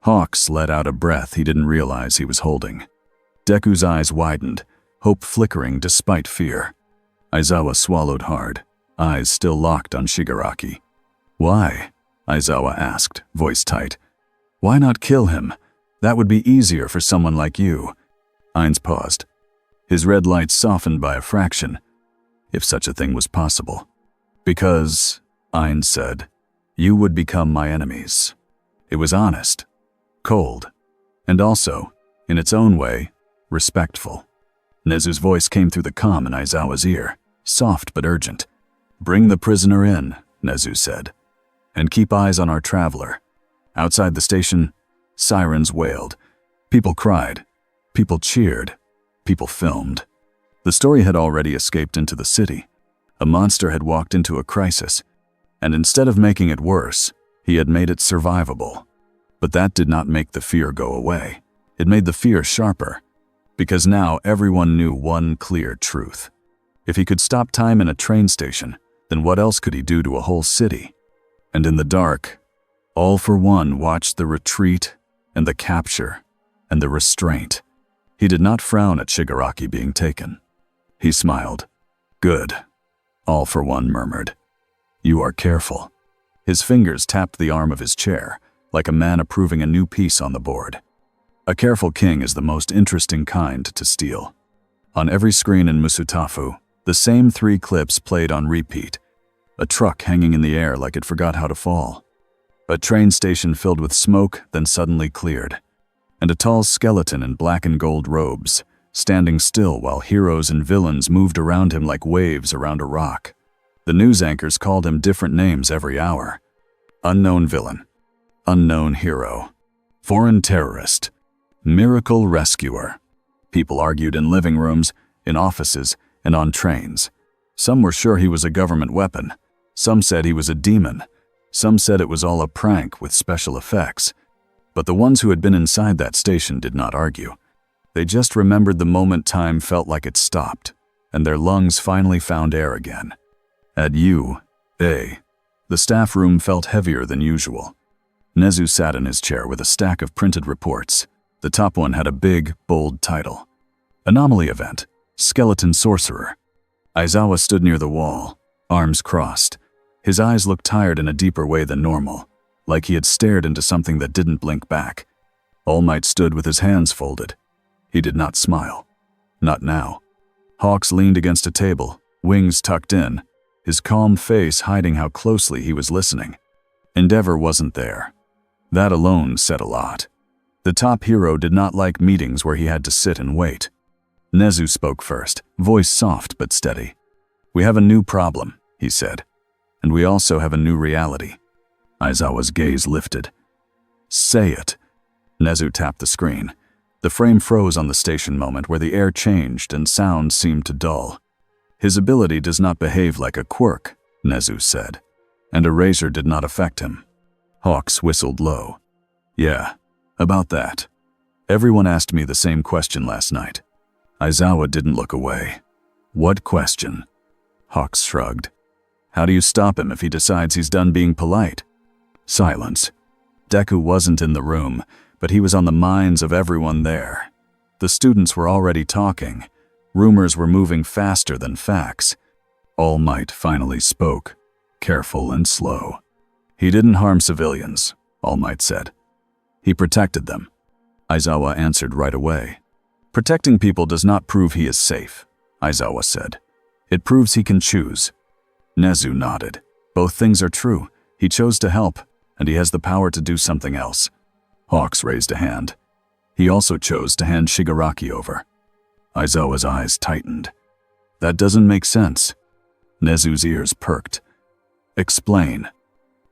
Hawks let out a breath he didn't realize he was holding. Deku's eyes widened, hope flickering despite fear. Aizawa swallowed hard, eyes still locked on Shigaraki. "Why?" Aizawa asked, voice tight. "Why not kill him? That would be easier for someone like you." Ainz paused. His red light softened by a fraction, if such a thing was possible. "Because," Ainz said, "you would become my enemies." It was honest, cold, and also, in its own way, respectful. Nezu's voice came through the comm in Aizawa's ear, soft but urgent. "Bring the prisoner in," Nezu said, "and keep eyes on our traveler." Outside the station, sirens wailed. People cried. People cheered. People filmed. The story had already escaped into the city. A monster had walked into a crisis, and instead of making it worse, he had made it survivable. But that did not make the fear go away. It made the fear sharper, because now everyone knew one clear truth. If he could stop time in a train station, then what else could he do to a whole city? And in the dark, All for One watched the retreat and the capture and the restraint. He did not frown at Shigaraki being taken. He smiled. "Good," All for One murmured. "You are careful." His fingers tapped the arm of his chair, like a man approving a new piece on the board. A careful king is the most interesting kind to steal. On every screen in Musutafu, the same 3 clips played on repeat. A truck hanging in the air like it forgot how to fall. A train station filled with smoke, then suddenly cleared. And a tall skeleton in black and gold robes, standing still while heroes and villains moved around him like waves around a rock. The news anchors called him different names every hour. Unknown villain, unknown hero, foreign terrorist, miracle rescuer. People argued in living rooms, in offices, and on trains. Some were sure he was a government weapon. Some said he was a demon. Some said it was all a prank with special effects. But the ones who had been inside that station did not argue. They just remembered the moment time felt like it stopped, and their lungs finally found air again. At UA, the staff room felt heavier than usual. Nezu sat in his chair with a stack of printed reports. The top one had a big, bold title. Anomaly Event, Skeleton Sorcerer. Aizawa stood near the wall, arms crossed. His eyes looked tired in a deeper way than normal, like he had stared into something that didn't blink back. All Might stood with his hands folded. He did not smile. Not now. Hawks leaned against a table, wings tucked in, his calm face hiding how closely he was listening. Endeavor wasn't there. That alone said a lot. The top hero did not like meetings where he had to sit and wait. Nezu spoke first, voice soft but steady. "We have a new problem," he said. "And we also have a new reality." Aizawa's gaze lifted. "Say it." Nezu tapped the screen. The frame froze on the station moment where the air changed and sound seemed to dull. "His ability does not behave like a quirk," Nezu said, "and a razor did not affect him." Hawks whistled low. "Yeah, about that. Everyone asked me the same question last night." Aizawa didn't look away. "What question?" Hawks shrugged. How do you stop him if he decides he's done being polite? Silence. Deku wasn't in the room, but he was on the minds of everyone there. The students were already talking. Rumors were moving faster than facts. All Might finally spoke, careful and slow. He didn't harm civilians, All Might said. He protected them. Aizawa answered right away. Protecting people does not prove he is safe, Aizawa said. It proves he can choose. Nezu nodded. Both things are true. He chose to help, and he has the power to do something else. Hawks raised a hand. He also chose to hand Shigaraki over. Aizawa's eyes tightened. That doesn't make sense. Nezu's ears perked. Explain.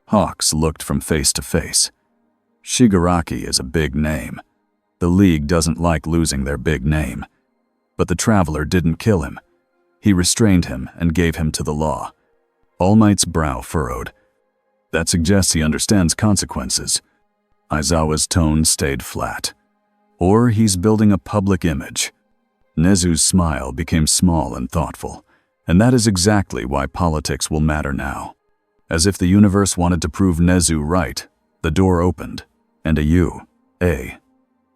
Hawks looked from face to face. Shigaraki is a big name. The League doesn't like losing their big name. But the Traveler didn't kill him. He restrained him and gave him to the law. All Might's brow furrowed. That suggests he understands consequences. Aizawa's tone stayed flat. Or he's building a public image. Nezu's smile became small and thoughtful, and that is exactly why politics will matter now. As if the universe wanted to prove Nezu right, the door opened, and a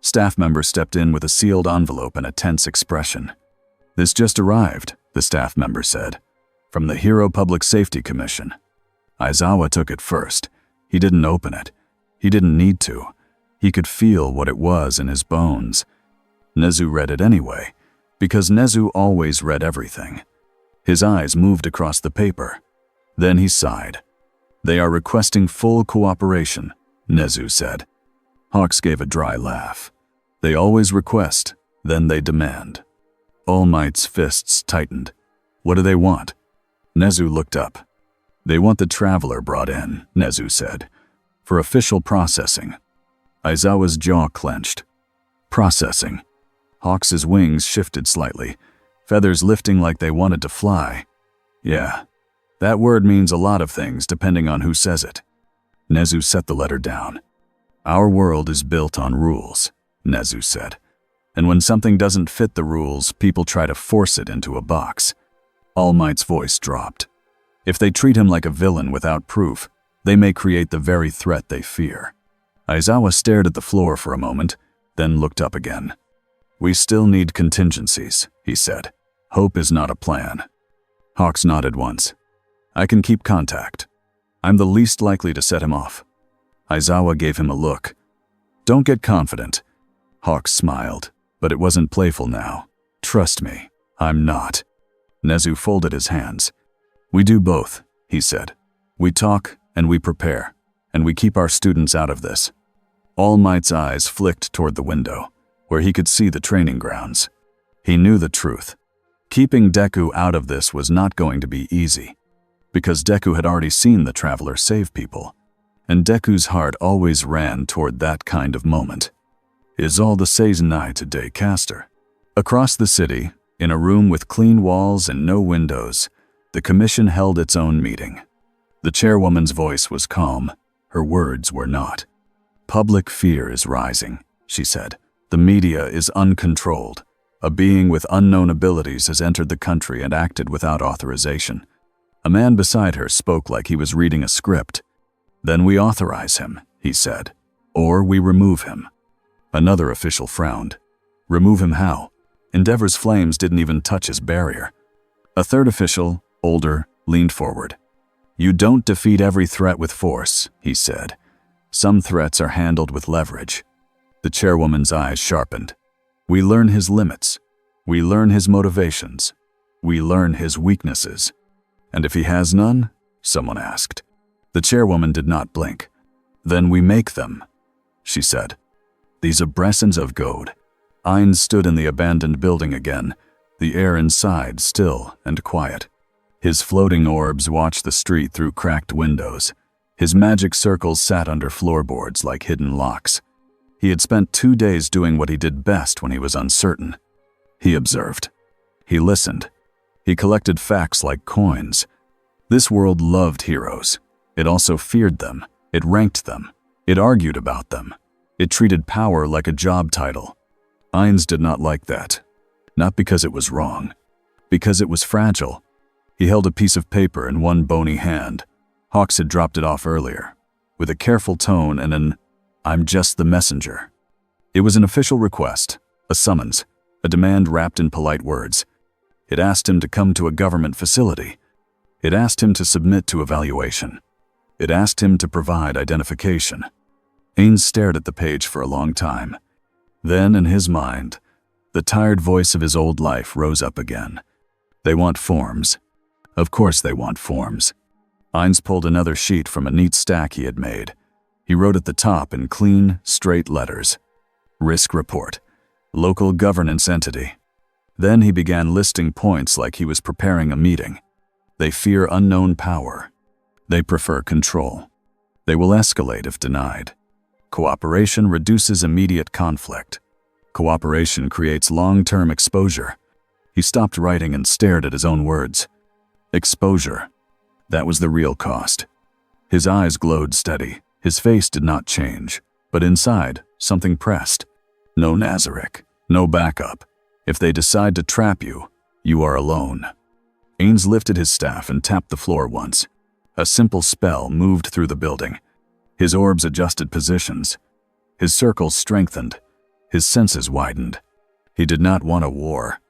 staff member stepped in with a sealed envelope and a tense expression. This just arrived, the staff member said, from the Hero Public Safety Commission. Aizawa took it first. He didn't open it. He didn't need to. He could feel what it was in his bones. Nezu read it anyway, because Nezu always read everything. His eyes moved across the paper. Then he sighed. They are requesting full cooperation, Nezu said. Hawks gave a dry laugh. They always request, then they demand. All Might's fists tightened. What do they want? Nezu looked up. They want the Traveler brought in, Nezu said, for official processing. Aizawa's jaw clenched. Processing. Hawks's wings shifted slightly, feathers lifting like they wanted to fly. Yeah, that word means a lot of things depending on who says it. Nezu set the letter down. Our world is built on rules, Nezu said. And when something doesn't fit the rules, people try to force it into a box. All Might's voice dropped. If they treat him like a villain without proof, they may create the very threat they fear. Aizawa stared at the floor for a moment, then looked up again. We still need contingencies, he said. Hope is not a plan. Hawks nodded once. I can keep contact. I'm the least likely to set him off. Aizawa gave him a look. Don't get confident. Hawks smiled, but it wasn't playful now. Trust me, I'm not. Nezu folded his hands. We do both, he said. We talk and we prepare, and we keep our students out of this. All Might's eyes flicked toward the window, where he could see the training grounds. He knew the truth. Keeping Deku out of this was not going to be easy, because Deku had already seen the Traveler save people, and Deku's heart always ran toward that kind of moment. Is all the seisonai today, Caster? Across the city, in a room with clean walls and no windows, the commission held its own meeting. The chairwoman's voice was calm. Her words were not. Public fear is rising, she said. The media is uncontrolled. A being with unknown abilities has entered the country and acted without authorization. A man beside her spoke like he was reading a script. Then we authorize him, he said, or we remove him. Another official frowned. Remove him how? Endeavor's flames didn't even touch his barrier. A third official, older, leaned forward. You don't defeat every threat with force, he said. Some threats are handled with leverage. The chairwoman's eyes sharpened. We learn his limits. We learn his motivations. We learn his weaknesses. And if he has none? Someone asked. The chairwoman did not blink. Then we make them, she said. These abrasins of goad. Ainz stood in the abandoned building again, the air inside still and quiet. His floating orbs watched the street through cracked windows. His magic circles sat under floorboards like hidden locks. He had spent 2 days doing what he did best when he was uncertain. He observed. He listened. He collected facts like coins. This world loved heroes. It also feared them. It ranked them. It argued about them. It treated power like a job title. Ainz did not like that. Not because it was wrong. Because it was fragile. He held a piece of paper in one bony hand. Hawks had dropped it off earlier, with a careful tone and an, "I'm just the messenger." It was an official request, a summons, a demand wrapped in polite words. It asked him to come to a government facility. It asked him to submit to evaluation. It asked him to provide identification. Ainz stared at the page for a long time. Then, in his mind, the tired voice of his old life rose up again. They want forms. Of course they want forms. Ainz pulled another sheet from a neat stack he had made. He wrote at the top in clean, straight letters, "Risk Report, Local Governance Entity." Then he began listing points like he was preparing a meeting. They fear unknown power. They prefer control. They will escalate if denied. Cooperation reduces immediate conflict. Cooperation creates long-term exposure. He stopped writing and stared at his own words. Exposure. That was the real cost. His eyes glowed steady. His face did not change. But inside, something pressed. No Nazarick. No backup. If they decide to trap you, you are alone. Ainz lifted his staff and tapped the floor once. A simple spell moved through the building. His orbs adjusted positions. His circles strengthened. His senses widened. He did not want a war,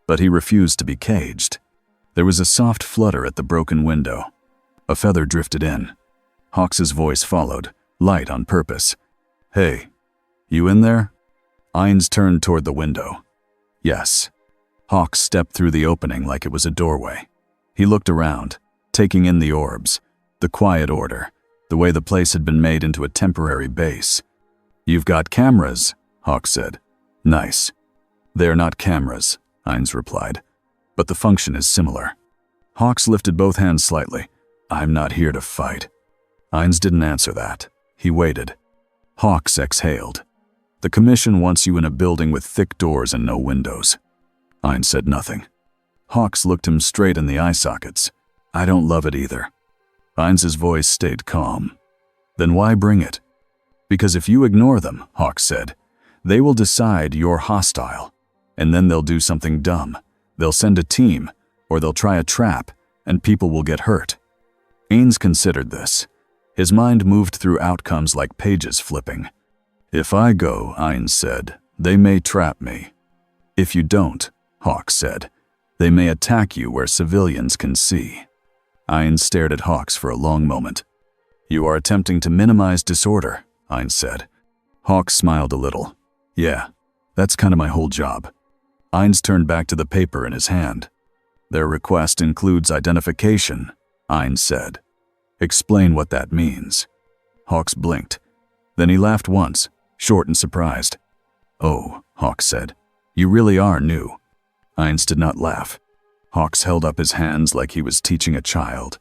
but he refused to be caged. There was a soft flutter at the broken window. A feather drifted in. Hawks's voice followed, light on purpose. "Hey, you in there?" Ainz turned toward the window. Yes. Hawks stepped through the opening like it was a doorway. He looked around, taking in the orbs, the quiet order, the way the place had been made into a temporary base. "You've got cameras," Hawks said. "Nice." "They're not cameras," Ainz replied, "but the function is similar." Hawks lifted both hands slightly. "I'm not here to fight." Ainz didn't answer that. He waited. Hawks exhaled. "The Commission wants you in a building with thick doors and no windows." Ainz said nothing. Hawks looked him straight in the eye sockets. "I don't love it either." Ainz's voice stayed calm. "Then why bring it?" "Because if you ignore them," Hawks said, "they will decide you're hostile. And then they'll do something dumb. They'll send a team, or they'll try a trap, and people will get hurt." Ainz considered this. His mind moved through outcomes like pages flipping. "If I go," Ainz said, "they may trap me. If you don't," Hawks said, "they may attack you where civilians can see." Ainz stared at Hawks for a long moment. "You are attempting to minimize disorder," Ainz said. Hawks smiled a little. "Yeah, that's kind of my whole job." Ainz turned back to the paper in his hand. "Their request includes identification," Ainz said. "Explain what that means." Hawks blinked. Then he laughed once, short and surprised. "Oh," Hawks said, "you really are new." Ainz did not laugh. Hawks held up his hands like he was teaching a child.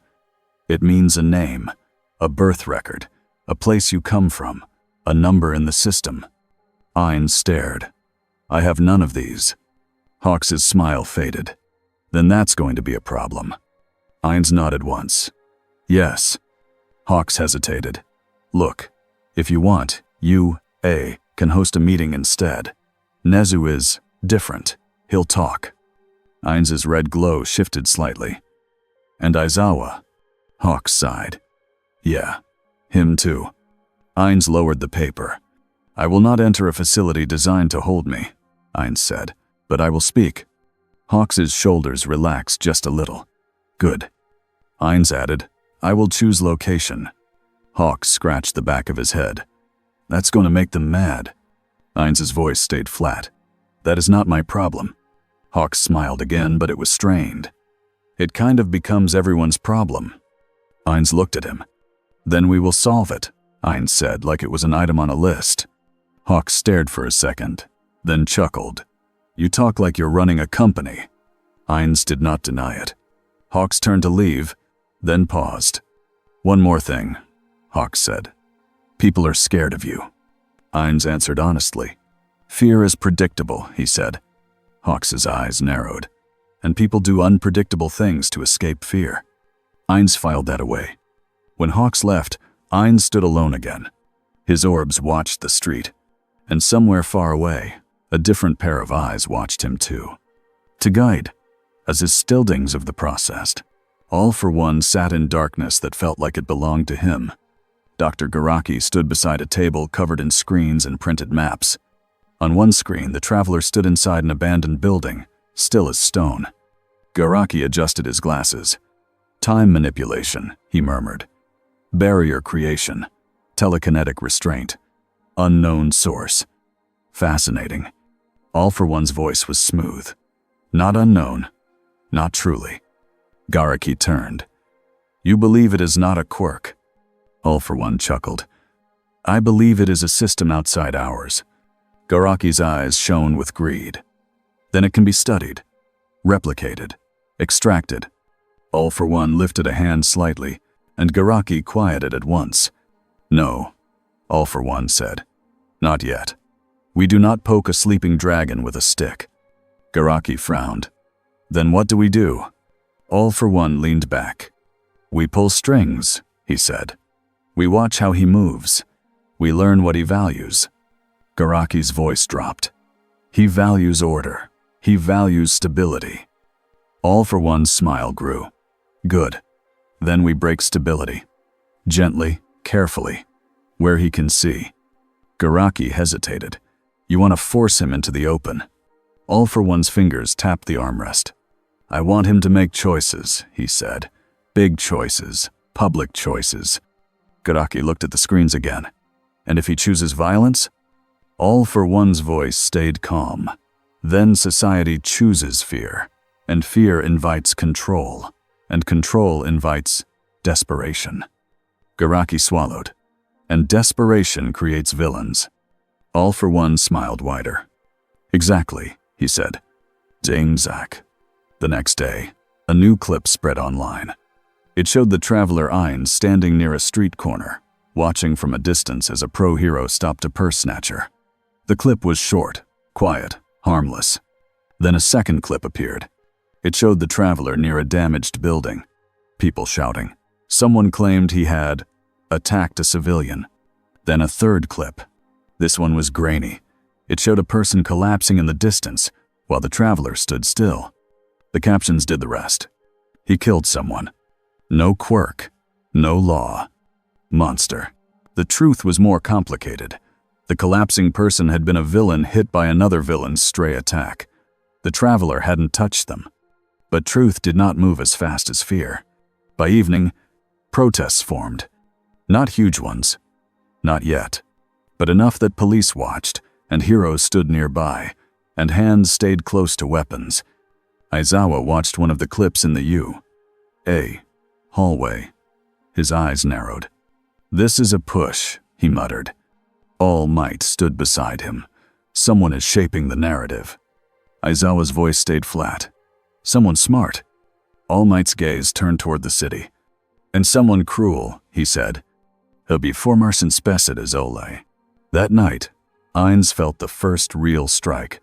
"It means a name, a birth record, a place you come from, a number in the system." Ainz stared. "I have none of these." Hawks's smile faded. "Then that's going to be a problem." Ainz nodded once. "Yes." Hawks hesitated. "Look, if you want, you, can host a meeting instead. Nezu is different. He'll talk." Ainz's red glow shifted slightly. "And Aizawa?" Hawks sighed. "Yeah, him too." Ainz lowered the paper. "I will not enter a facility designed to hold me," Ainz said, "but I will speak." Hawks's shoulders relaxed just a little. "Good." Ainz added, "I will choose location." Hawks scratched the back of his head. "That's going to make them mad." Ainz's voice stayed flat. "That is not my problem." Hawks smiled again, but it was strained. "It kind of becomes everyone's problem." Ainz looked at him. "Then we will solve it," Ainz said, like it was an item on a list. Hawks stared for a second, then chuckled. "You talk like you're running a company." Ainz did not deny it. Hawks turned to leave, then paused. "One more thing," Hawks said. "People are scared of you." Ainz answered honestly. "Fear is predictable," he said. Hawks's eyes narrowed. "And people do unpredictable things to escape fear." Ainz filed that away. When Hawks left, Ainz stood alone again. His orbs watched the street, and somewhere far away, a different pair of eyes watched him too. To guide, as his stildings of the processed. All for One sat in darkness that felt like it belonged to him. Dr. Garaki stood beside a table covered in screens and printed maps. On one screen, the traveler stood inside an abandoned building, still as stone. Garaki adjusted his glasses. Time manipulation, he murmured. Barrier creation. Telekinetic restraint. Unknown source. Fascinating. All for One's voice was smooth. Not unknown. Not truly. Garaki turned. You believe it is not a quirk? All for One chuckled. I believe it is a system outside ours. Garaki's eyes shone with greed. Then it can be studied, replicated, extracted. All for One lifted a hand slightly, and Garaki quieted at once. No, All for One said. Not yet. We do not poke a sleeping dragon with a stick. Garaki frowned. Then what do we do? All for One leaned back. We pull strings, he said. We watch how he moves. We learn what he values. Garaki's voice dropped. He values order. He values stability. All for One's smile grew. Good. Then we break stability. Gently, carefully, where he can see. Garaki hesitated. You want to force him into the open. All for One's fingers tapped the armrest. I want him to make choices, he said. Big choices, public choices. Garaki looked at the screens again. And if he chooses violence? All for One's voice stayed calm. Then society chooses fear, and fear invites control, and control invites desperation. Garaki swallowed. And desperation creates villains. All for One smiled wider. Exactly, he said. Zach. The next day, a new clip spread online. It showed the traveler Ainz standing near a street corner, watching from a distance as a pro-hero stopped a purse snatcher. The clip was short, quiet, harmless. Then a second clip appeared. It showed the traveler near a damaged building. People shouting. Someone claimed he had attacked a civilian. Then a third clip. This one was grainy. It showed a person collapsing in the distance while the traveler stood still. The captions did the rest. He killed someone. No quirk. No law. Monster. The truth was more complicated. The collapsing person had been a villain hit by another villain's stray attack. The traveler hadn't touched them. But truth did not move as fast as fear. By evening, protests formed. Not huge ones. Not yet. But enough that police watched, and heroes stood nearby, and hands stayed close to weapons. Aizawa watched one of the clips in the U.A. hallway. His eyes narrowed. This is a push, he muttered. All Might stood beside him. Someone is shaping the narrative. Aizawa's voice stayed flat. Someone smart. All Might's gaze turned toward the city. And someone cruel, he said. Before Marcin Spesed as Ole. That night, Ainz felt the first real strike.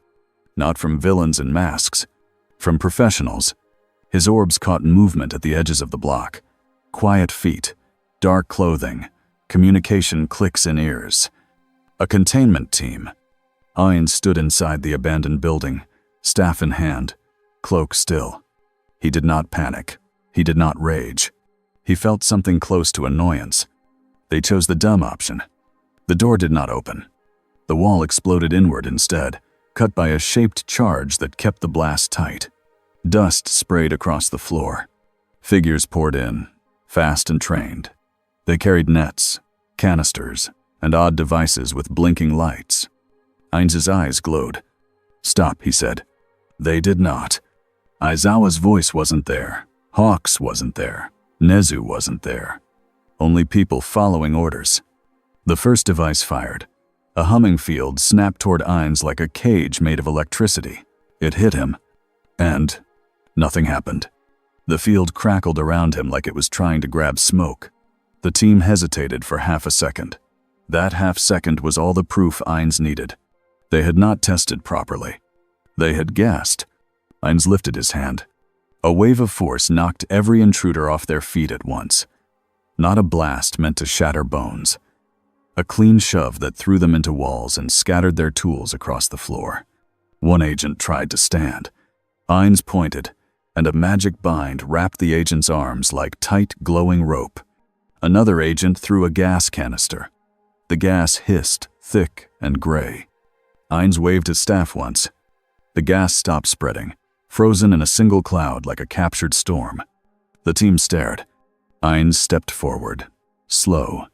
Not from villains in masks. From professionals. His orbs caught movement at the edges of the block. Quiet feet, dark clothing, communication clicks in ears. A containment team. Ainz stood inside the abandoned building, staff in hand, cloak still. He did not panic. He did not rage. He felt something close to annoyance. They chose the dumb option. The door did not open. The wall exploded inward instead, cut by a shaped charge that kept the blast tight. Dust sprayed across the floor. Figures poured in, fast and trained. They carried nets, canisters, and odd devices with blinking lights. Ainz's eyes glowed. Stop, he said. They did not. Aizawa's voice wasn't there. Hawks wasn't there. Nezu wasn't there. Only people following orders. The first device fired. A humming field snapped toward Ainz like a cage made of electricity. It hit him. And nothing happened. The field crackled around him like it was trying to grab smoke. The team hesitated for half a second. That half second was all the proof Ainz needed. They had not tested properly. They had guessed. Ainz lifted his hand. A wave of force knocked every intruder off their feet at once. Not a blast meant to shatter bones. A clean shove that threw them into walls and scattered their tools across the floor. One agent tried to stand. Ainz pointed. and a magic bind wrapped the agent's arms like tight, glowing rope. Another agent threw a gas canister. The gas hissed, thick and gray. Ainz waved his staff once. The gas stopped spreading, frozen in a single cloud like a captured storm. The team stared. Ainz stepped forward, slow.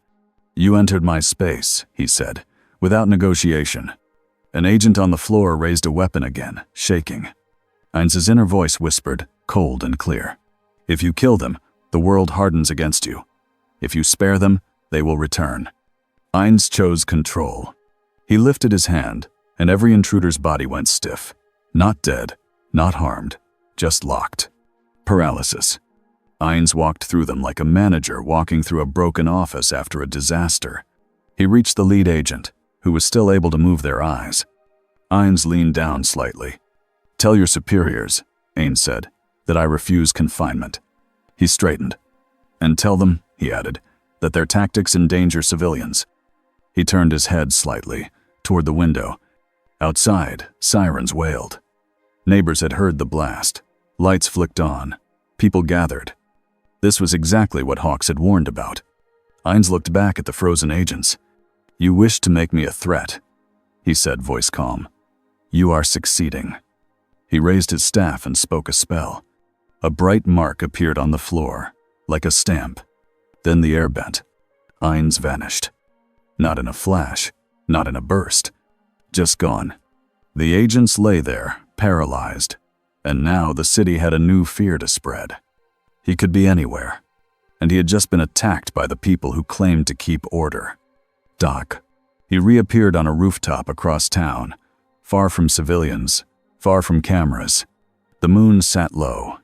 "You entered my space," he said, without negotiation. An agent on the floor raised a weapon again, shaking. Ainz's inner voice whispered, cold and clear. "If you kill them, the world hardens against you. If you spare them, they will return." Ainz chose control. He lifted his hand, and every intruder's body went stiff. Not dead, not harmed, just locked. Paralysis. Ainz walked through them like a manager walking through a broken office after a disaster. He reached the lead agent, who was still able to move their eyes. Ainz leaned down slightly. "Tell your superiors," Ainz said, "that I refuse confinement." He straightened. "And tell them," he added, "that their tactics endanger civilians." He turned his head slightly, toward the window. Outside, sirens wailed. Neighbors had heard the blast. Lights flicked on. People gathered. This was exactly what Hawks had warned about. Ainz looked back at the frozen agents. "You wish to make me a threat," he said, voice calm. "You are succeeding." He raised his staff and spoke a spell. A bright mark appeared on the floor, like a stamp. Then the air bent. Ainz vanished. Not in a flash, not in a burst. Just gone. The agents lay there, paralyzed. And now the city had a new fear to spread. He could be anywhere. And he had just been attacked by the people who claimed to keep order. Doc. He reappeared on a rooftop across town, far from civilians, far from cameras. The moon sat low.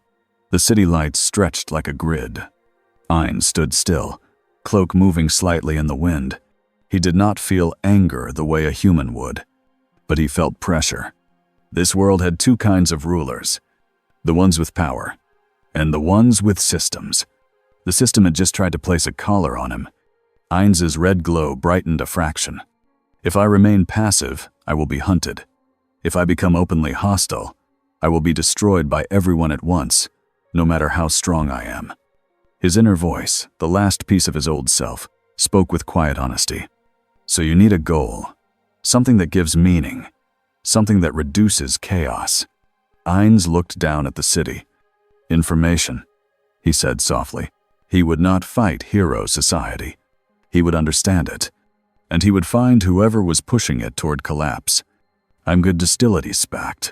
The city lights stretched like a grid. Ainz stood still, cloak moving slightly in the wind. He did not feel anger the way a human would, but he felt pressure. This world had two kinds of rulers, the ones with power, and the ones with systems. The system had just tried to place a collar on him. Ainz's red glow brightened a fraction. "If I remain passive, I will be hunted. If I become openly hostile, I will be destroyed by everyone at once, no matter how strong I am." His inner voice, the last piece of his old self, spoke with quiet honesty. "So you need a goal, something that gives meaning, something that reduces chaos." Ainz looked down at the city. "Information," he said softly. He would not fight hero society. He would understand it, and he would find whoever was pushing it toward collapse. "I'm good to still it," he spacked.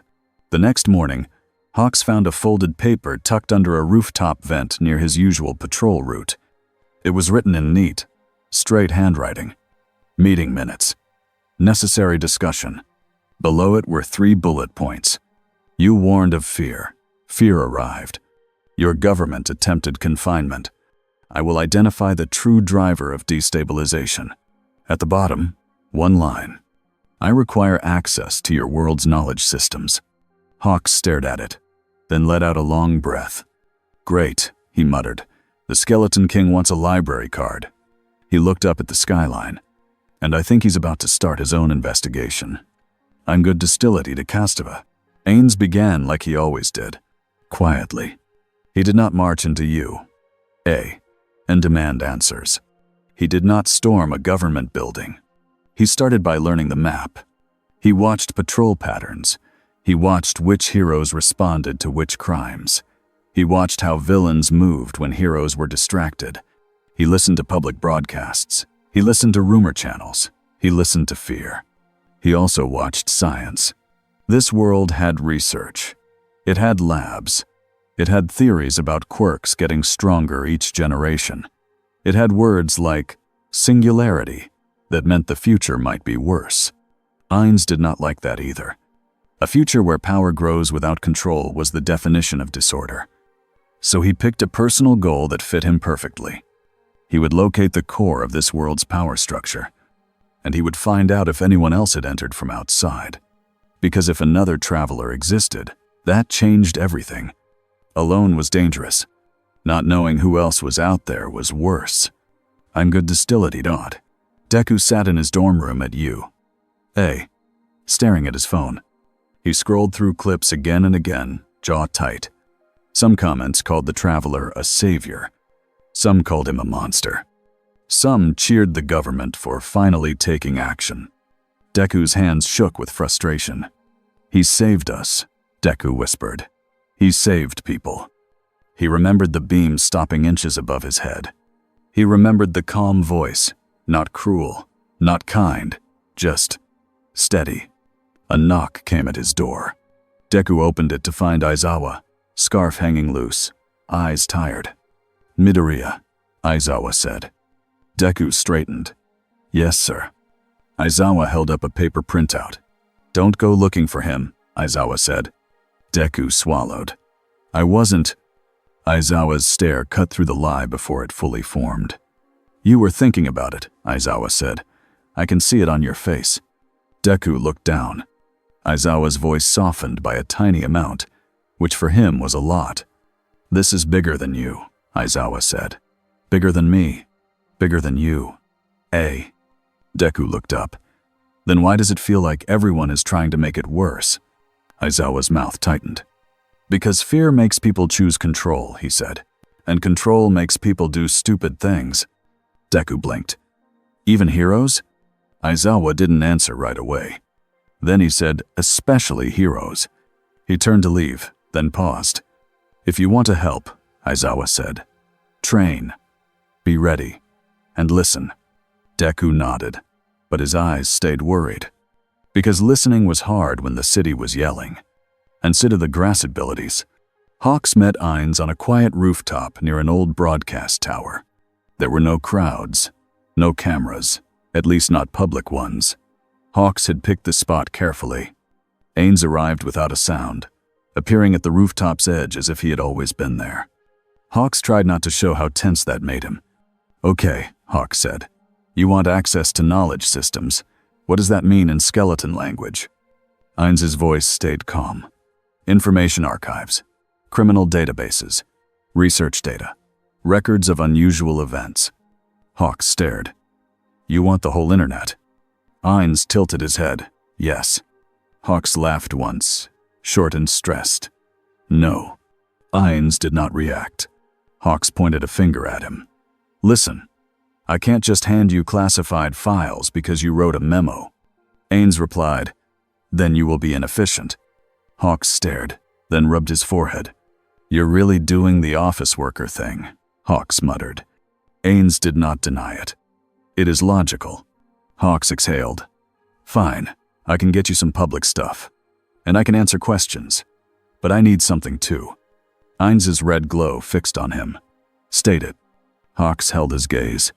The next morning, Hawks found a folded paper tucked under a rooftop vent near his usual patrol route. It was written in neat, straight handwriting. Meeting minutes. Necessary discussion. Below it were 3 bullet points. "You warned of fear. Fear arrived. Your government attempted confinement. I will identify the true driver of destabilization." At the bottom, 1 line. "I require access to your world's knowledge systems." Hawks stared at it, then let out a long breath. "Great," he muttered. "The Skeleton King wants a library card." He looked up at the skyline. "And I think he's about to start his own investigation." "I'm good to still it," to Castava. Ainz began like he always did, quietly. He did not march into U.A. and demand answers. He did not storm a government building. He started by learning the map. He watched patrol patterns. He watched which heroes responded to which crimes. He watched how villains moved when heroes were distracted. He listened to public broadcasts. He listened to rumor channels. He listened to fear. He also watched science. This world had research. It had labs. It had theories about quirks getting stronger each generation. It had words like singularity that meant the future might be worse. Ainz did not like that either. A future where power grows without control was the definition of disorder. So he picked a personal goal that fit him perfectly. He would locate the core of this world's power structure, and he would find out if anyone else had entered from outside. Because if another traveler existed, that changed everything. Alone was dangerous. Not knowing who else was out there was worse. "I'm good to still it," he thought. Deku sat in his dorm room at U.A., staring at his phone. He scrolled through clips again and again, jaw tight. Some comments called the traveler a savior. Some called him a monster. Some cheered the government for finally taking action. Deku's hands shook with frustration. "He saved us," Deku whispered. "He saved people." He remembered the beam stopping inches above his head. He remembered the calm voice, not cruel, not kind, just steady. A knock came at his door. Deku opened it to find Aizawa, scarf hanging loose, eyes tired. "Midoriya," Aizawa said. Deku straightened. "Yes, sir." Aizawa held up a paper printout. "Don't go looking for him," Aizawa said. Deku swallowed. "I wasn't." Aizawa's stare cut through the lie before it fully formed. "You were thinking about it," Aizawa said. "I can see it on your face." Deku looked down. Aizawa's voice softened by a tiny amount, which for him was a lot. "This is bigger than you," Aizawa said. "Bigger than me. Bigger than you. Deku looked up. "Then why does it feel like everyone is trying to make it worse?" Aizawa's mouth tightened. "Because fear makes people choose control," he said. "And control makes people do stupid things." Deku blinked. "Even heroes?" Aizawa didn't answer right away. Then he said, "Especially heroes." He turned to leave, then paused. "If you want to help," Aizawa said, "train. Be ready. And listen." Deku nodded, but his eyes stayed worried. Because listening was hard when the city was yelling. Instead of the grass abilities, Hawks met Ainz on a quiet rooftop near an old broadcast tower. There were no crowds, no cameras, at least not public ones. Hawks had picked the spot carefully. Ainz arrived without a sound, appearing at the rooftop's edge as if he had always been there. Hawks tried not to show how tense that made him. "Okay," Hawks said. "You want access to knowledge systems. What does that mean in skeleton language?" Ainz's voice stayed calm. "Information archives, criminal databases, research data, records of unusual events." Hawks stared. "You want the whole internet?" Ainz tilted his head. "Yes." Hawks laughed once, short and stressed. "No." Ainz did not react. Hawks pointed a finger at him. "Listen, I can't just hand you classified files because you wrote a memo." Ainz replied, "Then you will be inefficient." Hawks stared, then rubbed his forehead. "You're really doing the office worker thing," Hawks muttered. Ainz did not deny it. "It is logical." Hawks exhaled. "Fine, I can get you some public stuff. And I can answer questions. But I need something too." Ainz's red glow fixed on him. "State it." Hawks held his gaze.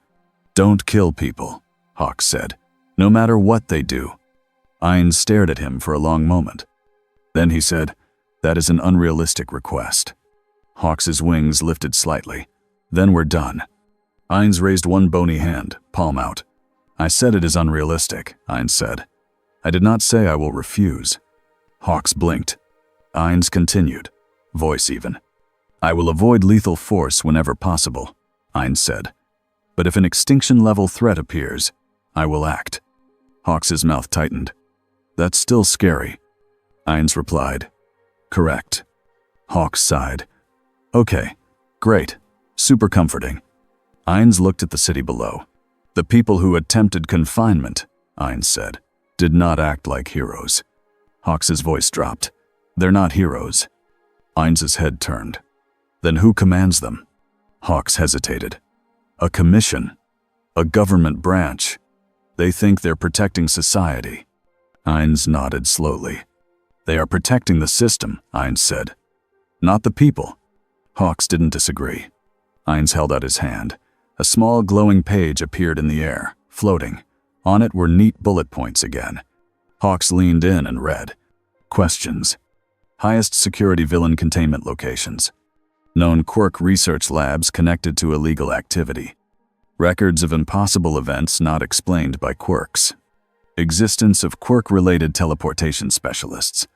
"Don't kill people," Hawks said, "no matter what they do." Ainz stared at him for a long moment. Then he said, "That is an unrealistic request." Hawks's wings lifted slightly. "Then we're done." Ainz raised one bony hand, palm out. "I said it is unrealistic," Ainz said. "I did not say I will refuse." Hawks blinked. Ainz continued, voice even. "I will avoid lethal force whenever possible," Ainz said. "But if an extinction-level threat appears, I will act." Hawks's mouth tightened. "That's still scary." Ainz replied, "Correct." Hawks sighed. "Okay, great, super comforting." Ainz looked at the city below. "The people who attempted confinement," Ainz said, "did not act like heroes." Hawks's voice dropped. "They're not heroes." Ainz's head turned. "Then who commands them?" Hawks hesitated. "A commission. A government branch. They think they're protecting society." Ainz nodded slowly. "They are protecting the system," Ainz said. "Not the people." Hawks didn't disagree. Ainz held out his hand. A small glowing page appeared in the air, floating. On it were neat bullet points again. Hawks leaned in and read. Questions. Highest security villain containment locations. Known quirk research labs connected to illegal activity. Records of impossible events not explained by quirks. Existence of quirk-related teleportation specialists.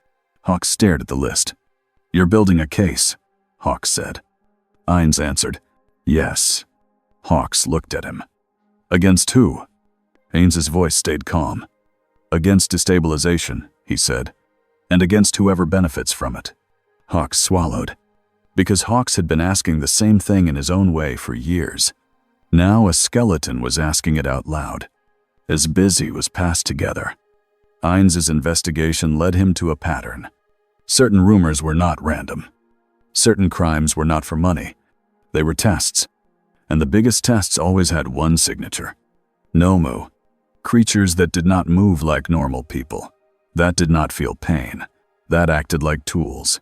Hawks stared at the list. "You're building a case," Hawks said. Ainz answered, "Yes." Hawks looked at him. "Against who?" Ainz's voice stayed calm. "Against destabilization," he said, "and against whoever benefits from it." Hawks swallowed. Because Hawks had been asking the same thing in his own way for years. Now a skeleton was asking it out loud. As busy was passed together. Ainz's investigation led him to a pattern. Certain rumors were not random. Certain crimes were not for money. They were tests. And the biggest tests always had one signature. Nomu. Creatures that did not move like normal people. That did not feel pain. That acted like tools.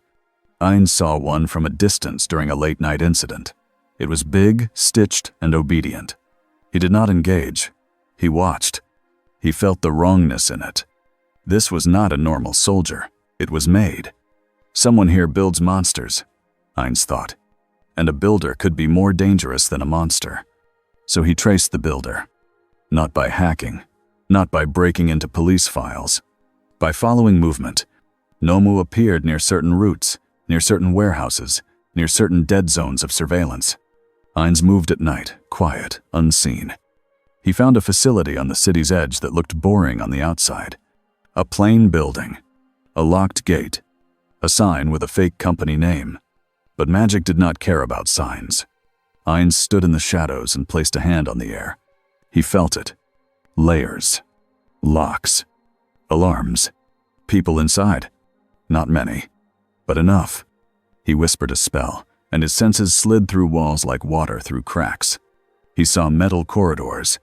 Ainz saw one from a distance during a late-night incident. It was big, stitched, and obedient. He did not engage. He watched. He felt the wrongness in it. This was not a normal soldier. It was made. Someone here builds monsters, Ainz thought. And a builder could be more dangerous than a monster. So he traced the builder. Not by hacking. Not by breaking into police files. By following movement. Nomu appeared near certain routes, near certain warehouses, near certain dead zones of surveillance. Ainz moved at night, quiet, unseen. He found a facility on the city's edge that looked boring on the outside. A plain building. A locked gate. A sign with a fake company name. But magic did not care about signs. Ainz stood in the shadows and placed a hand on the air. He felt it. Layers. Locks. Alarms. People inside. Not many. But enough. He whispered a spell, and his senses slid through walls like water through cracks. He saw metal corridors.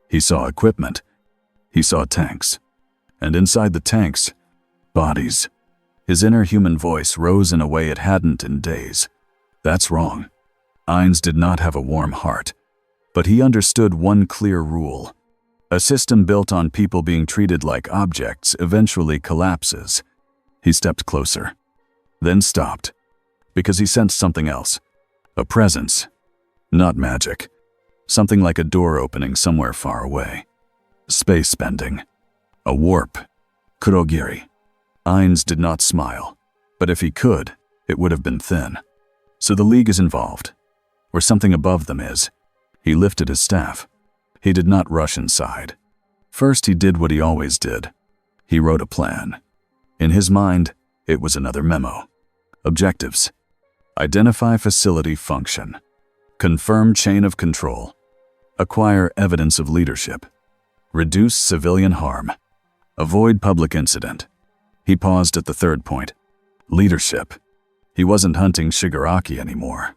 He saw equipment. He saw tanks. And inside the tanks, bodies. His inner human voice rose in a way it hadn't in days. That's wrong. Ainz did not have a warm heart. But he understood one clear rule. A system built on people being treated like objects eventually collapses. He stepped closer. Then stopped. Because he sensed something else. A presence. Not magic. Something like a door opening somewhere far away. Space bending. A warp. Kurogiri. Ainz did not smile. But if he could, it would have been thin. So the League is involved. Or something above them is. He lifted his staff. He did not rush inside. First, he did what he always did. He wrote a plan. In his mind, it was another memo. Objectives. Identify facility function. Confirm chain of control. Acquire evidence of leadership. Reduce civilian harm. Avoid public incident. He paused at the third point. Leadership. He wasn't hunting Shigaraki anymore.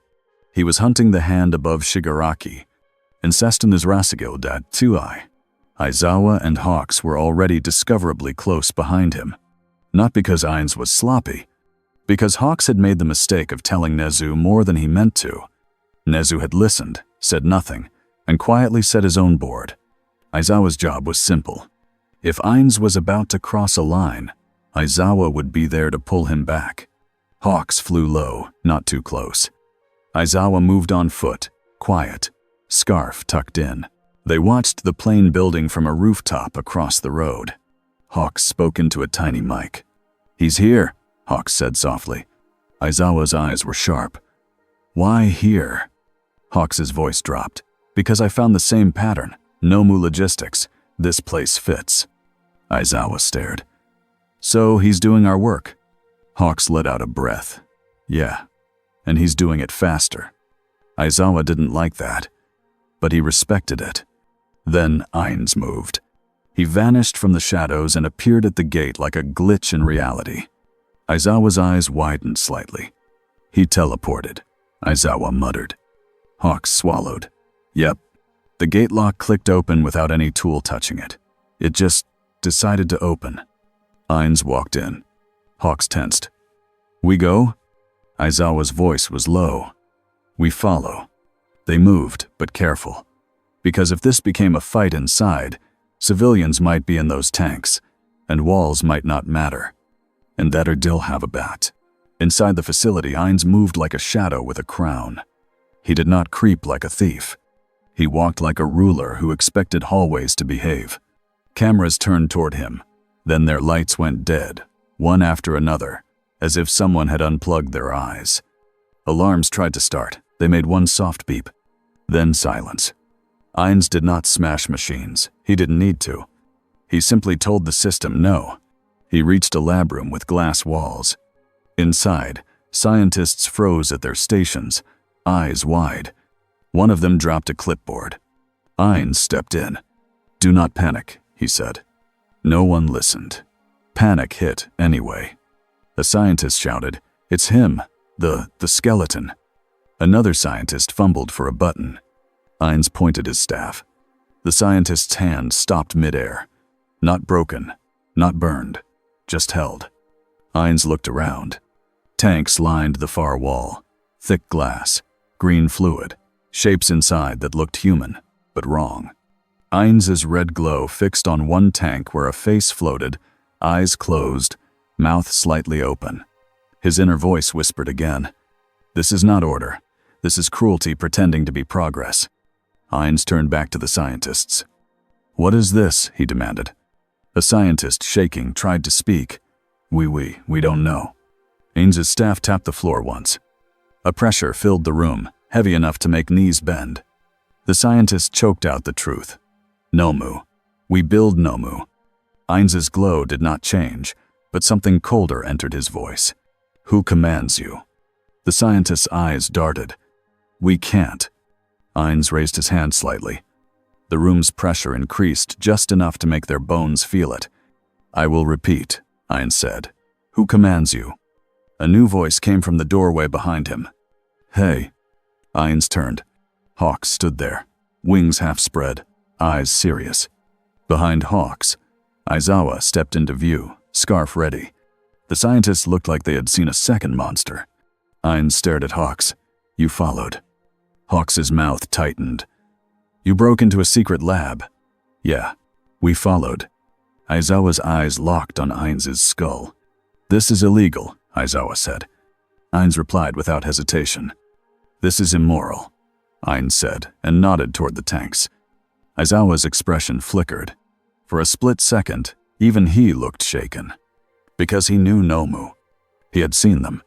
He was hunting the hand above Shigaraki. Incestin is Rasagil dat Tuai. Aizawa and Hawks were already discoverably close behind him. Not because Ainz was sloppy. Because Hawks had made the mistake of telling Nezu more than he meant to. Nezu had listened, said nothing, and quietly set his own board. Aizawa's job was simple. If Ainz was about to cross a line, Aizawa would be there to pull him back. Hawks flew low, not too close. Aizawa moved on foot, quiet, scarf tucked in. They watched the plane building from a rooftop across the road. Hawks spoke into a tiny mic. "He's here," Hawks said softly. Aizawa's eyes were sharp. "Why here?" Hawks's voice dropped. "Because I found the same pattern. Nomu logistics. This place fits." Aizawa stared. "So he's doing our work." Hawks let out a breath. "Yeah, and he's doing it faster." Aizawa didn't like that, but he respected it. Then Ainz moved. He vanished from the shadows and appeared at the gate like a glitch in reality. Aizawa's eyes widened slightly. "He teleported," Aizawa muttered. Hawks swallowed. "Yep." The gate lock clicked open without any tool touching it. It just decided to open. Ainz walked in. Hawks tensed. "We go?" Aizawa's voice was low. "We follow." They moved, but careful. Because if this became a fight inside, civilians might be in those tanks, and walls might not matter. And that'd still have a bat. Inside the facility, Ainz moved like a shadow with a crown. He did not creep like a thief. He walked like a ruler who expected hallways to behave. Cameras turned toward him. Then their lights went dead, one after another, as if someone had unplugged their eyes. Alarms tried to start. They made one soft beep. Then silence. Ainz did not smash machines. He didn't need to. He simply told the system no. He reached a lab room with glass walls. Inside, Scientists froze at their stations, eyes wide. One of them dropped a clipboard. Ainz stepped in. "Do not panic," he said. No one listened. Panic hit anyway. A scientist shouted, "It's him, the skeleton." Another scientist fumbled for a button. Ainz pointed his staff. The scientist's hand stopped midair. Not broken, not burned, just held. Ainz looked around. Tanks lined the far wall. Thick glass, green fluid, shapes inside that looked human, but wrong. Ainz's red glow fixed on one tank where a face floated, eyes closed, mouth slightly open. His inner voice whispered again, "This is not order. This is cruelty pretending to be progress." Ainz turned back to the scientists. "What is this?" he demanded. A scientist, shaking, tried to speak. We don't know." Ainz's staff tapped the floor once. A pressure filled the room, heavy enough to make knees bend. The scientist choked out the truth. "Nomu. We build Nomu." Ainz's glow did not change, but something colder entered his voice. "Who commands you?" The scientist's eyes darted. "We can't." Ainz raised his hand slightly. The room's pressure increased just enough to make their bones feel it. "I will repeat," Ainz said. "Who commands you?" A new voice came from the doorway behind him. "Hey." Ainz turned. Hawks stood there, wings half spread, eyes serious. Behind Hawks, Aizawa stepped into view, scarf ready. The scientists looked like they had seen a second monster. Ainz stared at Hawks. "You followed." Hawks's mouth tightened. "You broke into a secret lab." "Yeah, we followed." Aizawa's eyes locked on Ainz's skull. "This is illegal," Aizawa said. Ainz replied without hesitation. "This is immoral," Ainz said, and nodded toward the tanks. Aizawa's expression flickered. For a split second, even he looked shaken. Because he knew Nomu. He had seen them,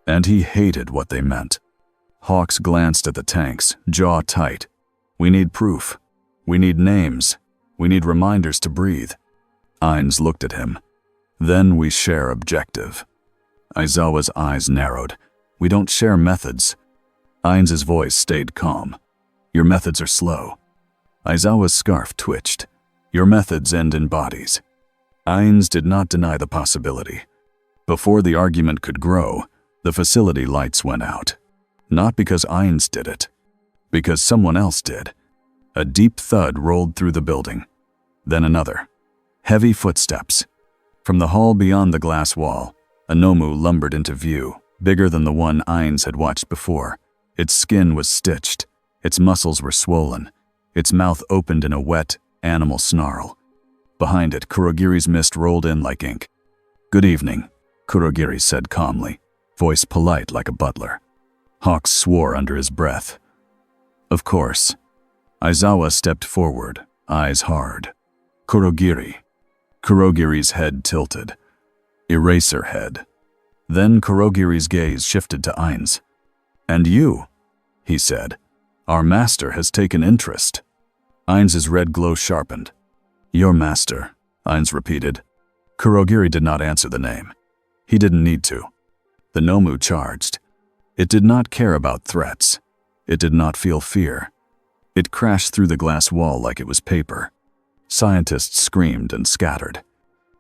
and he hated what they meant. Hawks glanced at the tanks, jaw tight. "We need proof. We need names. We need reminders to breathe." Ainz looked at him. "Then we share objective." Aizawa's eyes narrowed. "We don't share methods." Ainz's voice stayed calm. "Your methods are slow." Aizawa's scarf twitched. "Your methods end in bodies." Ainz did not deny the possibility. Before the argument could grow, the facility lights went out. Not because Ainz did it, because someone else did. A deep thud rolled through the building. Then another. Heavy footsteps. From the hall beyond the glass wall, a Nomu lumbered into view, bigger than the one Ainz had watched before. Its skin was stitched. Its muscles were swollen. Its mouth opened in a wet, animal snarl. Behind it, Kurogiri's mist rolled in like ink. "Good evening," Kurogiri said calmly, voice polite like a butler. Hawks swore under his breath. "Of course." Aizawa stepped forward, eyes hard. "Kurogiri." Kurogiri's head tilted. Eraser head. Then Kurogiri's gaze shifted to Ainz. "And you," he said. "Our master has taken interest." Ainz's red glow sharpened. "Your master," Ainz repeated. Kurogiri did not answer the name. He didn't need to. The Nomu charged. It did not care about threats. It did not feel fear. It crashed through the glass wall like it was paper. Scientists screamed and scattered.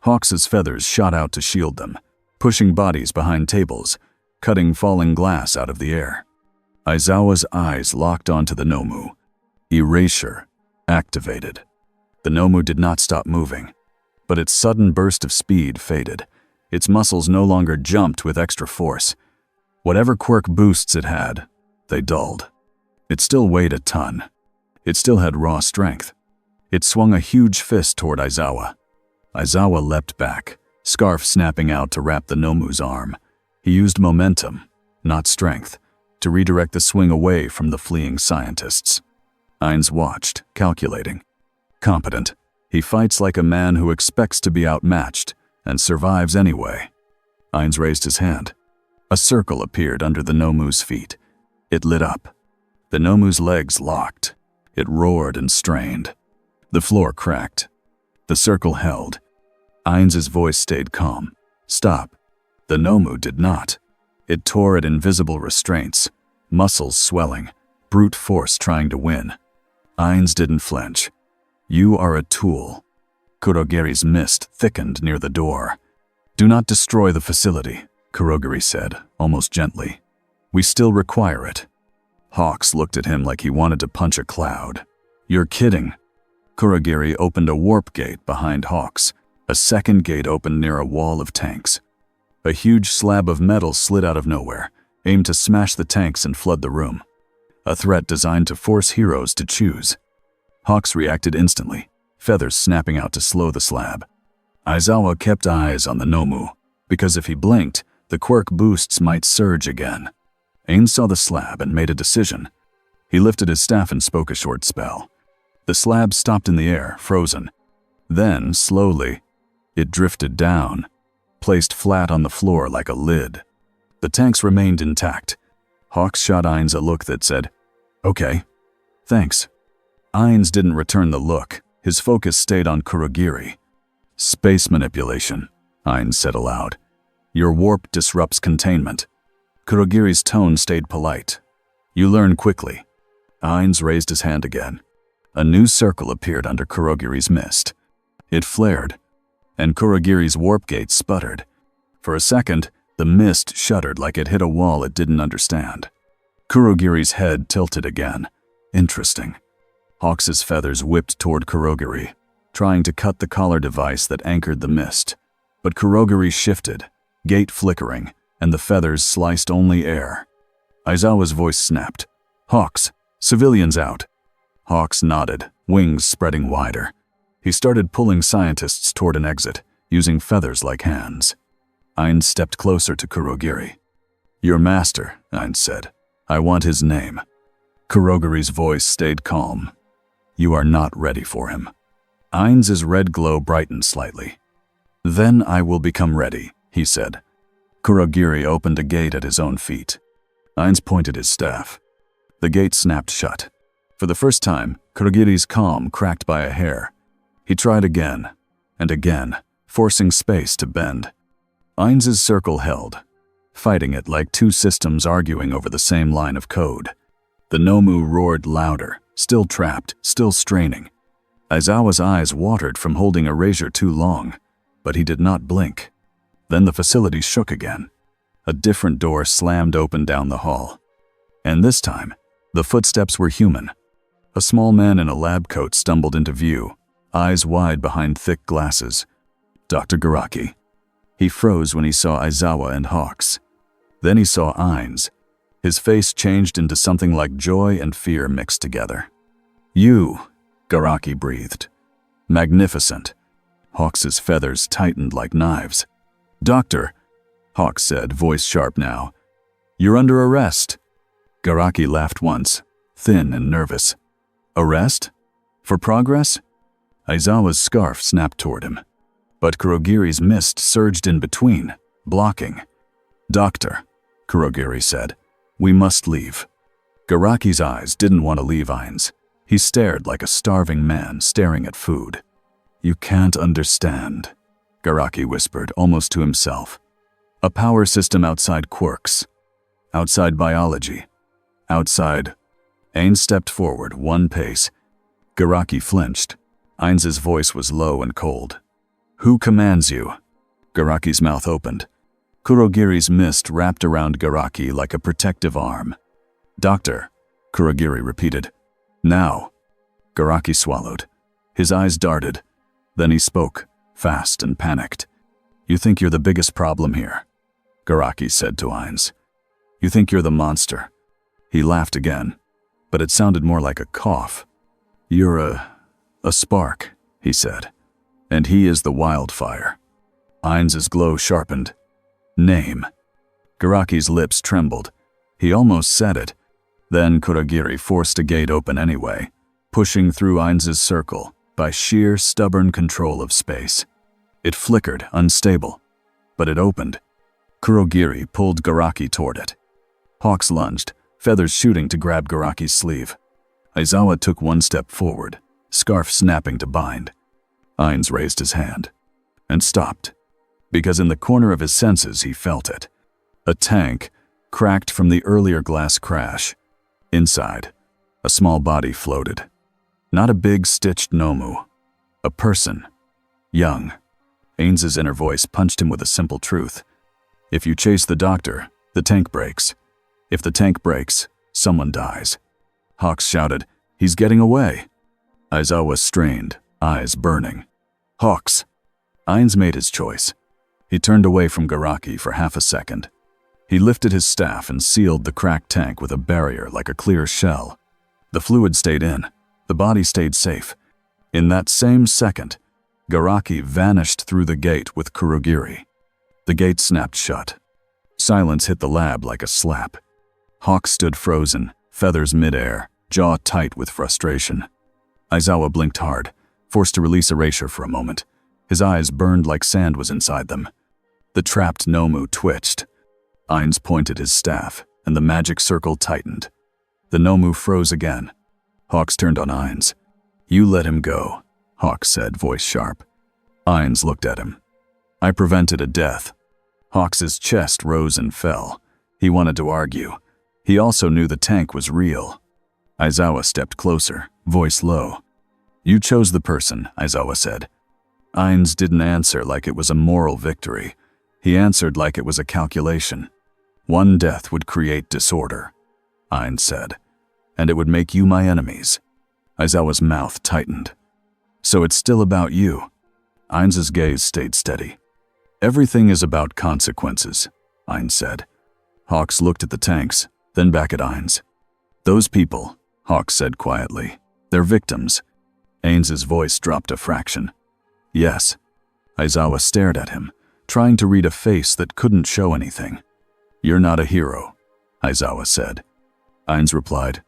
Hawks's feathers shot out to shield them, pushing bodies behind tables, cutting falling glass out of the air. Aizawa's eyes locked onto the Nomu. Erasure activated. The Nomu did not stop moving, but its sudden burst of speed faded. Its muscles no longer jumped with extra force. Whatever quirk boosts it had, they dulled. It still weighed a ton. It still had raw strength. It swung a huge fist toward Aizawa. Aizawa leapt back, scarf snapping out to wrap the Nomu's arm. He used momentum, not strength, to redirect the swing away from the fleeing scientists. Ainz watched, calculating. Competent, he fights like a man who expects to be outmatched and survives anyway. Ainz raised his hand. A circle appeared under the Nomu's feet. It lit up. The Nomu's legs locked. It roared and strained. The floor cracked. The circle held. Ainz's voice stayed calm. "Stop." The Nomu did not. It tore at invisible restraints, muscles swelling, brute force trying to win. Ainz didn't flinch. You are a tool. Kurogiri's mist thickened near the door. Do not destroy the facility, Kurogiri said, almost gently. We still require it. Hawks looked at him like he wanted to punch a cloud. You're kidding. Kurogiri opened a warp gate behind Hawks. A second gate opened near a wall of tanks. A huge slab of metal slid out of nowhere, aimed to smash the tanks and flood the room. A threat designed to force heroes to choose. Hawks reacted instantly, feathers snapping out to slow the slab. Aizawa kept eyes on the Nomu, because if he blinked, the quirk boosts might surge again. Ainz saw the slab and made a decision. He lifted his staff and spoke a short spell. The slab stopped in the air, frozen. Then, slowly, it drifted down, placed flat on the floor like a lid. The tanks remained intact. Hawks shot Ainz a look that said, "Okay, thanks." Ainz didn't return the look. His focus stayed on Kurogiri. "Space manipulation," Ainz said aloud. "Your warp disrupts containment." Kurogiri's tone stayed polite. "You learn quickly." Ainz raised his hand again. A new circle appeared under Kurogiri's mist. It flared, and Kurogiri's warp gate sputtered. For a second, the mist shuddered like it hit a wall it didn't understand. Kurogiri's head tilted again. Interesting. Hawks's feathers whipped toward Kurogiri, trying to cut the collar device that anchored the mist. But Kurogiri shifted, gate flickering, and the feathers sliced only air. Aizawa's voice snapped. "Hawks, civilians out." Hawks nodded, wings spreading wider. He started pulling scientists toward an exit, using feathers like hands. Ainz stepped closer to Kurogiri. "Your master," Ainz said. "I want his name." Kurogiri's voice stayed calm. "You are not ready for him." Ainz's red glow brightened slightly. "Then I will become ready," he said. Kurogiri opened a gate at his own feet. Ainz pointed his staff. The gate snapped shut. For the first time, Kurogiri's calm cracked by a hair. He tried again, and again, forcing space to bend. Ainz's circle held, fighting it like two systems arguing over the same line of code. The Nomu roared louder, still trapped, still straining. Aizawa's eyes watered from holding a razor too long, but he did not blink. Then the facility shook again. A different door slammed open down the hall. And this time, the footsteps were human. A small man in a lab coat stumbled into view, eyes wide behind thick glasses. Dr. Garaki. He froze when he saw Aizawa and Hawks. Then he saw Ainz. His face changed into something like joy and fear mixed together. "You," Garaki breathed. "Magnificent." Hawks's feathers tightened like knives. "Doctor," Hawks said, voice sharp now. "You're under arrest." Garaki laughed once, thin and nervous. "Arrest? For progress?" Aizawa's scarf snapped toward him. But Kurogiri's mist surged in between, blocking. "Doctor," Kurogiri said, "we must leave." Garaki's eyes didn't want to leave Ainz. He stared like a starving man staring at food. "You can't understand," Garaki whispered, almost to himself. "A power system outside quirks. Outside biology. Outside." Ainz stepped forward, one pace. Garaki flinched. Ainz's voice was low and cold. "Who commands you?" Garaki's mouth opened. Kurogiri's mist wrapped around Garaki like a protective arm. "Doctor," Kurogiri repeated. "Now." Garaki swallowed. His eyes darted. Then he spoke, fast and panicked. "You think you're the biggest problem here," Garaki said to Ainz. "You think you're the monster." He laughed again, but it sounded more like a cough. "You're a spark," he said, "and he is the wildfire." Ainz's glow sharpened. "Name." Garaki's lips trembled. He almost said it. Then Kurogiri forced a gate open anyway, pushing through Ainz's circle by sheer stubborn control of space. It flickered, unstable, but it opened. Kurogiri pulled Garaki toward it. Hawks lunged, feathers shooting to grab Garaki's sleeve. Aizawa took one step forward, scarf snapping to bind. Ainz raised his hand and stopped, because in the corner of his senses he felt it. A tank, cracked from the earlier glass crash. Inside, a small body floated. Not a big, stitched Nomu. A person. Young. Ainz's inner voice punched him with a simple truth. If you chase the doctor, the tank breaks. If the tank breaks, someone dies. Hawks shouted, "He's getting away!" Ainz Ooal strained, eyes burning. Hawks! Ainz made his choice. He turned away from Garaki for half a second. He lifted his staff and sealed the cracked tank with a barrier like a clear shell. The fluid stayed in. The body stayed safe. In that same second, Garaki vanished through the gate with Kurogiri. The gate snapped shut. Silence hit the lab like a slap. Hawks stood frozen, feathers midair, jaw tight with frustration. Ainz Ooal blinked hard, forced to release erasure for a moment. His eyes burned like sand was inside them. The trapped Nomu twitched. Ainz pointed his staff, and the magic circle tightened. The Nomu froze again. Hawks turned on Ainz. "You let him go," Hawks said, voice sharp. Ainz looked at him. "I prevented a death." Hawks's chest rose and fell. He wanted to argue. He also knew the tank was real. Ainz Ooal stepped closer, voice low. "You chose the person," Ainz Ooal said. Ainz didn't answer like it was a moral victory. He answered like it was a calculation. "One death would create disorder," Ainz said, "and it would make you my enemies." Ainz Ooal's mouth tightened. "So it's still about you." Ainz's gaze stayed steady. "Everything is about consequences," Ainz said. Hawks looked at the tanks, then back at Ainz. "Those people," Hawks said quietly, "they're victims." Ainz's voice dropped a fraction. "Yes." Ainz Ooal stared at him, trying to read a face that couldn't show anything. "You're not a hero," Ainz Ooal said. Ainz replied,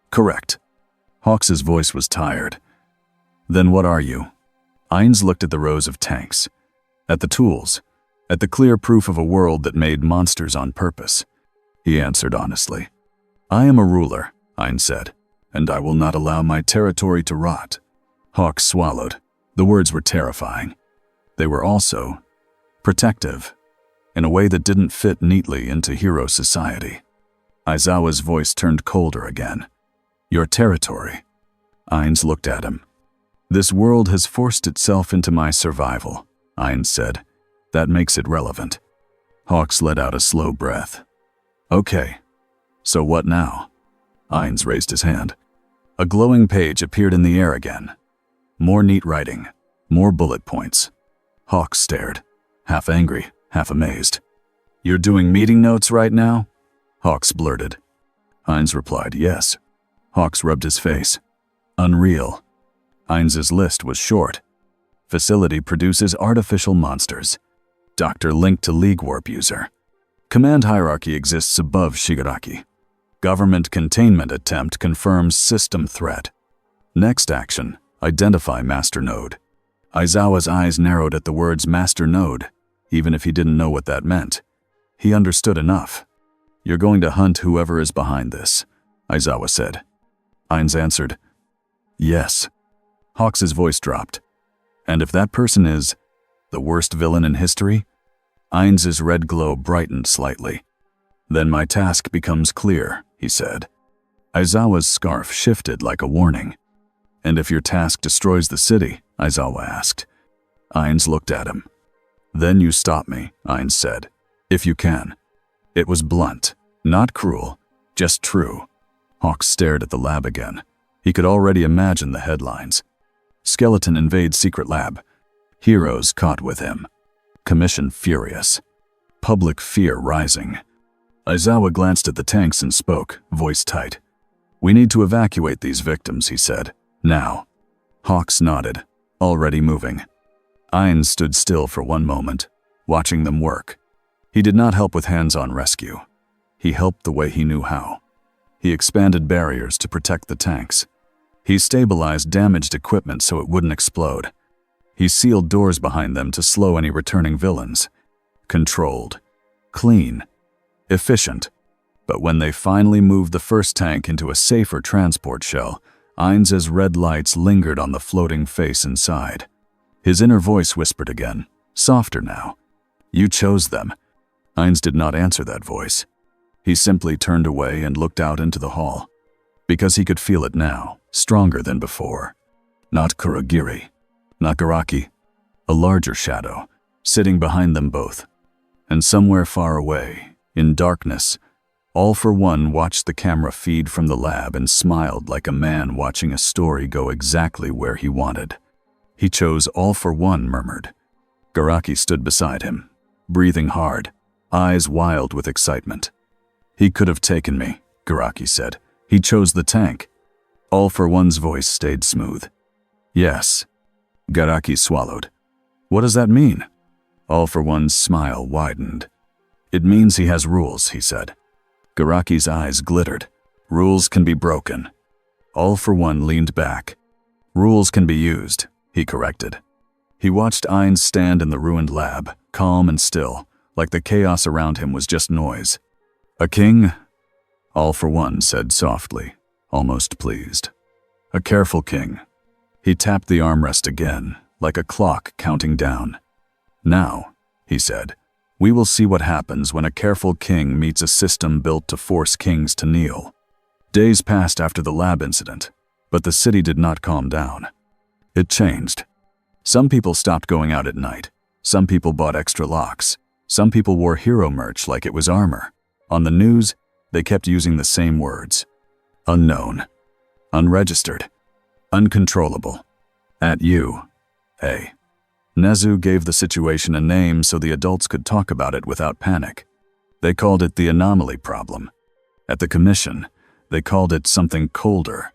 "Correct." Hawks's voice was tired. "Then what are you?" Ainz looked at the rows of tanks, at the tools, at the clear proof of a world that made monsters on purpose. He answered honestly. "I am a ruler," Ainz said, "and I will not allow my territory to rot." Hawks swallowed. The words were terrifying. They were also protective, in a way that didn't fit neatly into hero society. Ainz Ooal's voice turned colder again. "Your territory." Ainz looked at him. "This world has forced itself into my survival," Ainz said. "That makes it relevant." Hawks let out a slow breath. "Okay, so what now?" Ainz raised his hand. A glowing page appeared in the air again. More neat writing, more bullet points. Hawks stared, half angry, half amazed. "You're doing meeting notes right now?" Hawks blurted. Ainz replied, "Yes." Hawks rubbed his face. "Unreal." Ainz's list was short. Facility produces artificial monsters. Doctor linked to League Warp user. Command hierarchy exists above Shigaraki. Government containment attempt confirms system threat. Next action, identify master node. Ainz Ooal's eyes narrowed at the words master node, even if he didn't know what that meant. He understood enough. "You're going to hunt whoever is behind this," Ainz Ooal said. Ainz answered, "Yes." Hawks's voice dropped. "And if that person is the worst villain in history?" Ainz's red glow brightened slightly. "Then my task becomes clear," he said. Ainz Ooal's scarf shifted like a warning. "And if your task destroys the city?" Ainz Ooal asked. Ainz looked at him. "Then you stop me," Ainz said. "If you can." It was blunt, not cruel, just true. Hawks stared at the lab again. He could already imagine the headlines. Skeleton invades secret lab. Heroes caught with him. Commission furious. Public fear rising. Ainz Ooal glanced at the tanks and spoke, voice tight. "We need to evacuate these victims," he said. "Now." Hawks nodded, already moving. Ainz stood still for one moment, watching them work. He did not help with hands-on rescue. He helped the way he knew how. He expanded barriers to protect the tanks. He stabilized damaged equipment so it wouldn't explode. He sealed doors behind them to slow any returning villains. Controlled. Clean. Efficient. But when they finally moved the first tank into a safer transport shell, Ainz's red lights lingered on the floating face inside. His inner voice whispered again, softer now. "You chose them." Ainz did not answer that voice. He simply turned away and looked out into the hall, because he could feel it now, stronger than before. Not Kurogiri, not Garaki, a larger shadow, sitting behind them both. And somewhere far away, in darkness, All for One watched the camera feed from the lab and smiled like a man watching a story go exactly where he wanted. He chose All for One, murmured. Garaki stood beside him, breathing hard, eyes wild with excitement. He could have taken me, Garaki said. He chose the tank. All for One's voice stayed smooth. Yes. Garaki swallowed. What does that mean? All for One's smile widened. It means he has rules, he said. Garaki's eyes glittered. Rules can be broken. All for One leaned back. Rules can be used, he corrected. He watched Ainz stand in the ruined lab, calm and still, like the chaos around him was just noise. A king? All for One said softly, almost pleased. A careful king. He tapped the armrest again, like a clock counting down. Now, he said, we will see what happens when a careful king meets a system built to force kings to kneel. Days passed after the lab incident, but the city did not calm down. It changed. Some people stopped going out at night. Some people bought extra locks. Some people wore hero merch like it was armor. On the news, they kept using the same words. Unknown. Unregistered. Uncontrollable. At you. A. Nezu gave the situation a name so the adults could talk about it without panic. They called it the anomaly problem. At the commission, they called it something colder.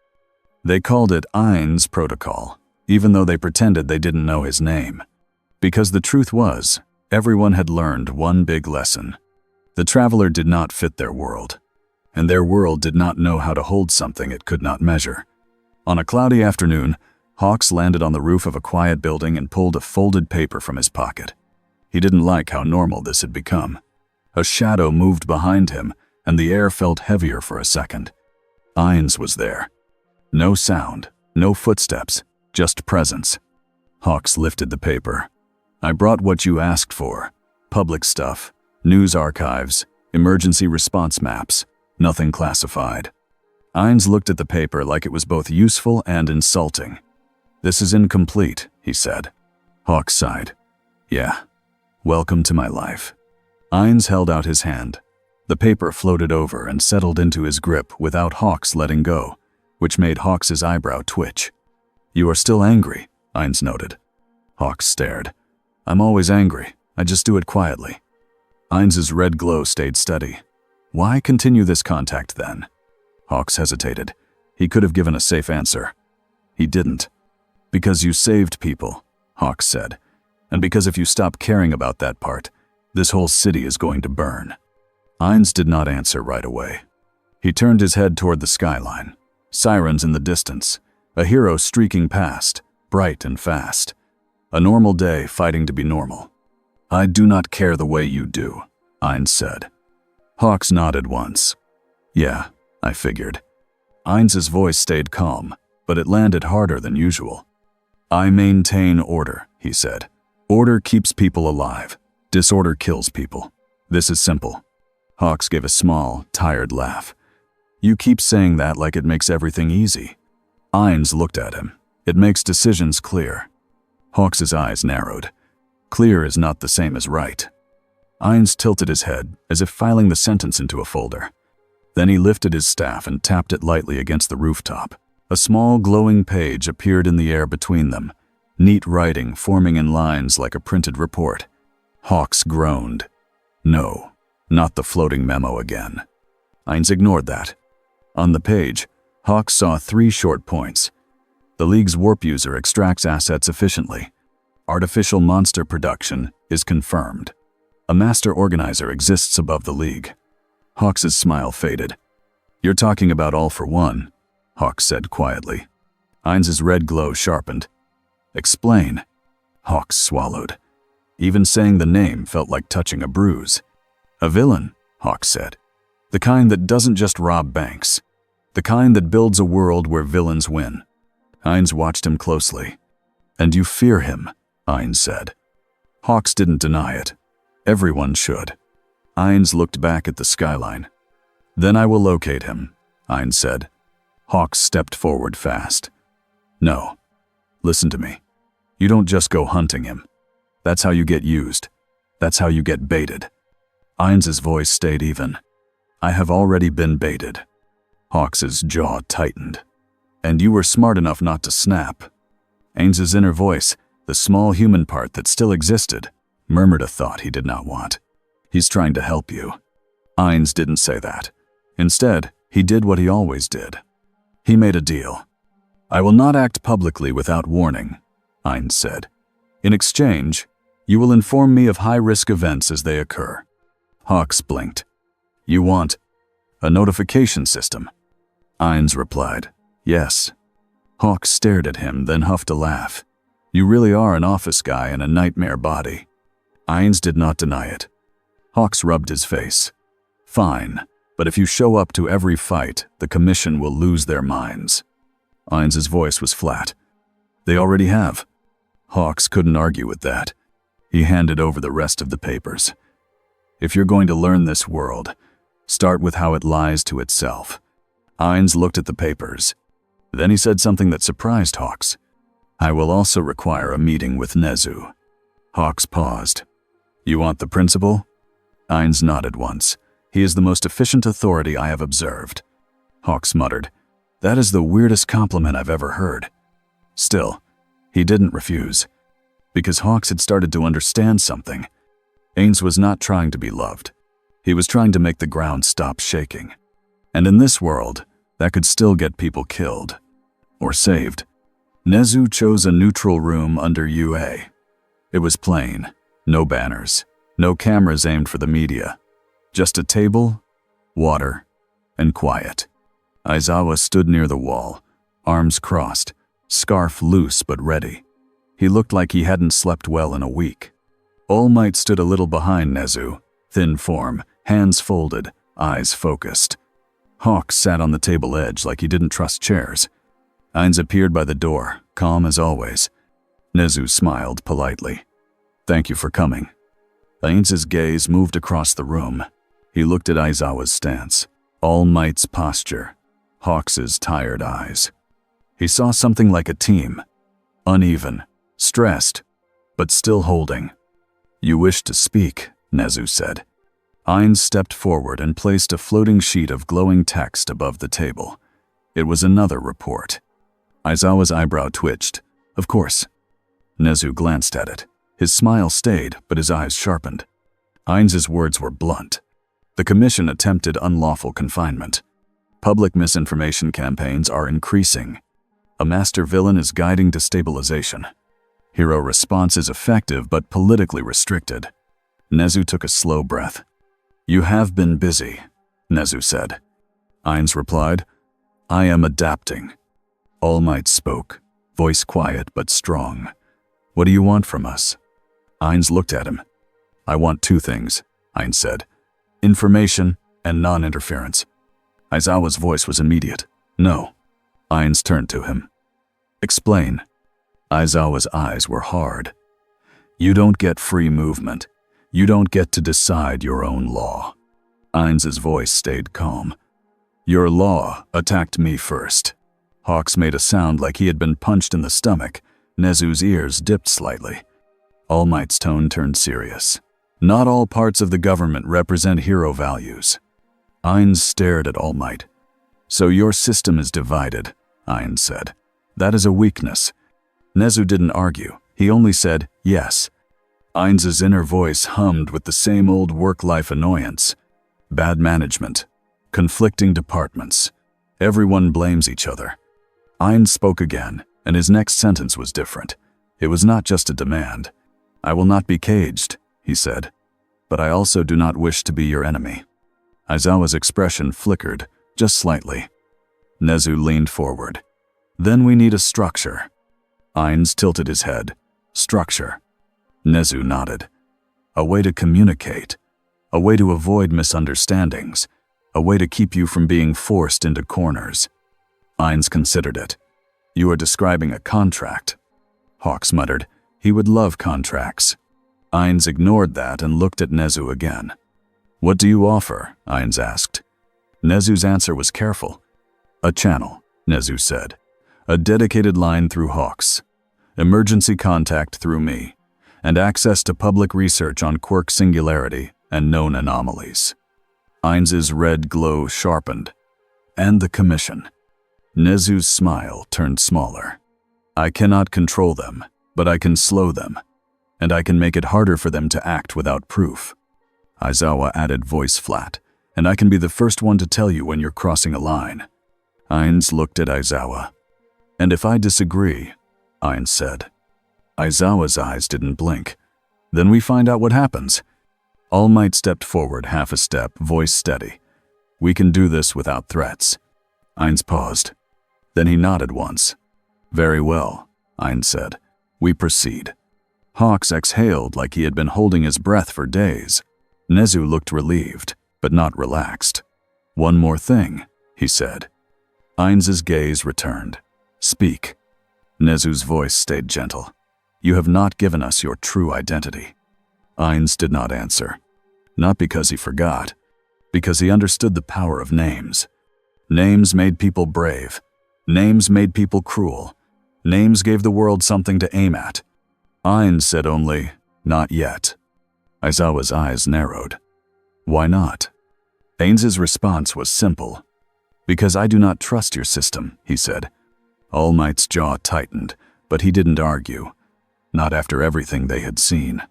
They called it Ainz Protocol, even though they pretended they didn't know his name. Because the truth was, everyone had learned one big lesson. The traveler did not fit their world, and their world did not know how to hold something it could not measure. On a cloudy afternoon, Hawks landed on the roof of a quiet building and pulled a folded paper from his pocket. He didn't like how normal this had become. A shadow moved behind him, and the air felt heavier for a second. Ainz was there. No sound, no footsteps, just presence. Hawks lifted the paper. I brought what you asked for. Public stuff, news archives, emergency response maps, nothing classified. Ainz looked at the paper like it was both useful and insulting. This is incomplete, he said. Hawks sighed. Yeah. Welcome to my life. Ainz held out his hand. The paper floated over and settled into his grip without Hawks letting go, which made Hawks' eyebrow twitch. You are still angry, Ainz noted. Hawks stared. I'm always angry. I just do it quietly. Ainz's red glow stayed steady. Why continue this contact then? Hawks hesitated. He could have given a safe answer. He didn't. Because you saved people, Hawks said. And because if you stop caring about that part, this whole city is going to burn. Ainz did not answer right away. He turned his head toward the skyline. Sirens in the distance. A hero streaking past, bright and fast. A normal day fighting to be normal. I do not care the way you do, Ainz said. Hawks nodded once. Yeah, I figured. Ainz's voice stayed calm, but it landed harder than usual. I maintain order, he said. Order keeps people alive. Disorder kills people. This is simple. Hawks gave a small, tired laugh. You keep saying that like it makes everything easy. Ainz looked at him. It makes decisions clear. Hawks' eyes narrowed. Clear is not the same as right. Ainz tilted his head, as if filing the sentence into a folder. Then he lifted his staff and tapped it lightly against the rooftop. A small glowing page appeared in the air between them, neat writing forming in lines like a printed report. Hawks groaned. No, not the floating memo again. Ainz ignored that. On the page, Hawks saw 3 short points. The League's warp user extracts assets efficiently. Artificial monster production is confirmed. A master organizer exists above the League. Hawks' smile faded. You're talking about All for One, Hawks said quietly. Ainz's red glow sharpened. Explain. Hawks swallowed. Even saying the name felt like touching a bruise. A villain, Hawks said. The kind that doesn't just rob banks. The kind that builds a world where villains win. Ainz watched him closely. And you fear him, Ainz said. Hawks didn't deny it. Everyone should. Ainz looked back at the skyline. Then I will locate him, Ainz said. Hawks stepped forward fast. No. Listen to me. You don't just go hunting him. That's how you get used. That's how you get baited. Ainz's voice stayed even. I have already been baited. Hawks's jaw tightened. And you were smart enough not to snap. Ainz's inner voice, the small human part that still existed, murmured a thought he did not want. He's trying to help you. Ainz didn't say that. Instead, he did what he always did. He made a deal. I will not act publicly without warning, Ainz said. In exchange, you will inform me of high-risk events as they occur. Hawks blinked. You want a notification system? Ainz replied, yes. Hawks stared at him, then huffed a laugh. You really are an office guy in a nightmare body. Ainz did not deny it. Hawks rubbed his face. Fine, but if you show up to every fight, the commission will lose their minds. Ainz's voice was flat. They already have. Hawks couldn't argue with that. He handed over the rest of the papers. If you're going to learn this world, start with how it lies to itself. Ainz looked at the papers. Then he said something that surprised Hawks. I will also require a meeting with Nezu. Hawks paused. You want the principal? Ainz nodded once. He is the most efficient authority I have observed. Hawks muttered. That is the weirdest compliment I've ever heard. Still, he didn't refuse. Because Hawks had started to understand something. Ainz was not trying to be loved. He was trying to make the ground stop shaking. And in this world, that could still get people killed. Or saved. Nezu chose a neutral room under UA. It was plain. No banners. No cameras aimed for the media. Just a table, water, and quiet. Aizawa stood near the wall, arms crossed, scarf loose but ready. He looked like he hadn't slept well in a week. All Might stood a little behind Nezu, thin form, hands folded, eyes focused. Hawks sat on the table edge like he didn't trust chairs. Ainz appeared by the door, calm as always. Nezu smiled politely. Thank you for coming. Ainz's gaze moved across the room. He looked at Aizawa's stance, All Might's posture, Hawks's tired eyes. He saw something like a team. Uneven, stressed, but still holding. You wish to speak, Nezu said. Ainz stepped forward and placed a floating sheet of glowing text above the table. It was another report. Aizawa's eyebrow twitched. Of course. Nezu glanced at it. His smile stayed, but his eyes sharpened. Ainz's words were blunt. The commission attempted unlawful confinement. Public misinformation campaigns are increasing. A master villain is guiding destabilization. Hero response is effective but politically restricted. Nezu took a slow breath. You have been busy, Nezu said. Ainz replied, I am adapting. All Might spoke, voice quiet but strong. What do you want from us? Ainz looked at him. I want two things, Ainz said. Information and non-interference. Aizawa's voice was immediate. No. Ainz turned to him. Explain. Aizawa's eyes were hard. You don't get free movement. You don't get to decide your own law. Ainz's voice stayed calm. Your law attacked me first. Hawks made a sound like he had been punched in the stomach. Nezu's ears dipped slightly. All Might's tone turned serious. Not all parts of the government represent hero values. Ainz stared at All Might. So your system is divided, Ainz said. That is a weakness. Nezu didn't argue. He only said, yes. Ainz's inner voice hummed with the same old work-life annoyance. Bad management. Conflicting departments. Everyone blames each other. Ainz spoke again, and his next sentence was different. It was not just a demand. I will not be caged, he said. But I also do not wish to be your enemy. Aizawa's expression flickered, just slightly. Nezu leaned forward. Then we need a structure. Ainz tilted his head. Structure. Nezu nodded. A way to communicate. A way to avoid misunderstandings. A way to keep you from being forced into corners. Ainz considered it. You are describing a contract. Hawks muttered. He would love contracts. Ainz ignored that and looked at Nezu again. What do you offer? Ainz asked. Nezu's answer was careful. A channel, Nezu said. A dedicated line through Hawks. Emergency contact through me. And access to public research on quirk singularity and known anomalies. Ainz's red glow sharpened. And the commission. Nezu's smile turned smaller. I cannot control them, but I can slow them. And I can make it harder for them to act without proof. Ainz Ooal added, voice flat. And I can be the first one to tell you when you're crossing a line. Ainz looked at Ainz Ooal. And if I disagree, Ainz said. Ainz Ooal's eyes didn't blink. Then we find out what happens. All Might stepped forward half a step, voice steady. We can do this without threats. Ainz paused. Then he nodded once. Very well, Ainz said. We proceed. Hawks exhaled like he had been holding his breath for days. Nezu looked relieved, but not relaxed. One more thing, he said. Ainz's gaze returned. Speak. Nezu's voice stayed gentle. You have not given us your true identity. Ainz did not answer. Not because he forgot, because he understood the power of names. Names made people brave. Names made people cruel. Names gave the world something to aim at. Ainz said only, not yet. Ainz Ooal's eyes narrowed. Why not? Ainz's response was simple. Because I do not trust your system, he said. All Might's jaw tightened, but he didn't argue. Not after everything they had seen.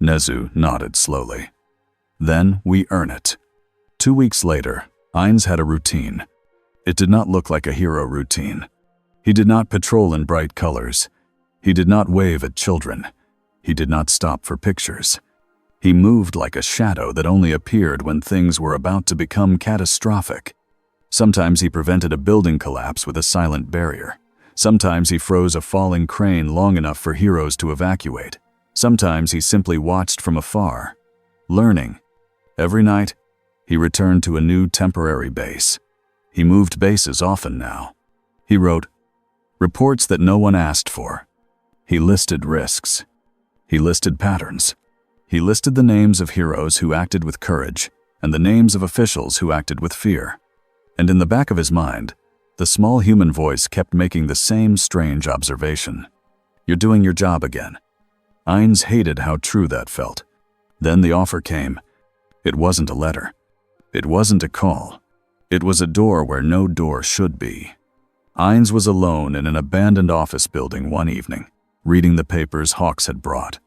Nezu nodded slowly. Then we earn it. 2 weeks later, Ainz had a routine. It did not look like a hero routine. He did not patrol in bright colors. He did not wave at children. He did not stop for pictures. He moved like a shadow that only appeared when things were about to become catastrophic. Sometimes he prevented a building collapse with a silent barrier. Sometimes he froze a falling crane long enough for heroes to evacuate. Sometimes he simply watched from afar, learning. Every night, he returned to a new temporary base. He moved bases often now. He wrote reports that no one asked for. He listed risks. He listed patterns. He listed the names of heroes who acted with courage and the names of officials who acted with fear. And in the back of his mind, the small human voice kept making the same strange observation. You're doing your job again. Ainz hated how true that felt. Then the offer came. It wasn't a letter. It wasn't a call. It was a door where no door should be. Ainz was alone in an abandoned office building one evening, reading the papers Hawks had brought.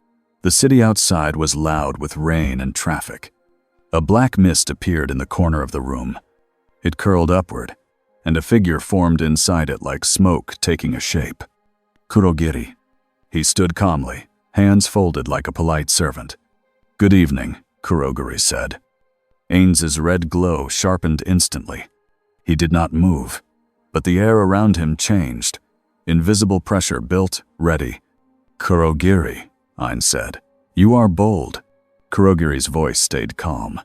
The city outside was loud with rain and traffic. A black mist appeared in the corner of the room. It curled upward, and a figure formed inside it like smoke taking a shape. Kurogiri. He stood calmly, hands folded like a polite servant. Good evening, Kurogiri said. Ainz's red glow sharpened instantly. He did not move, but the air around him changed. Invisible pressure built, ready. Kurogiri, Ainz said. You are bold. Kurogiri's voice stayed calm.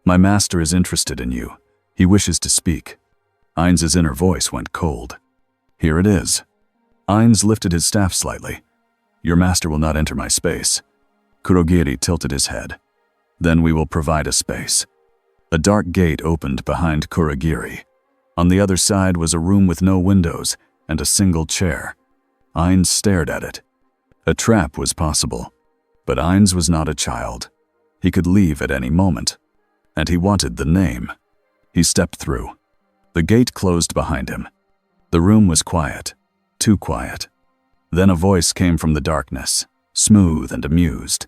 My master is interested in you. He wishes to speak. Ainz's inner voice went cold. Here it is. Ainz lifted his staff slightly. Your master will not enter my space. Kurogiri tilted his head. Then we will provide a space. A dark gate opened behind Kurogiri. On the other side was a room with no windows and a single chair. Ainz stared at it. A trap was possible, but Ainz was not a child. He could leave at any moment, and he wanted the name. He stepped through. The gate closed behind him. The room was quiet, too quiet. Then a voice came from the darkness, smooth and amused.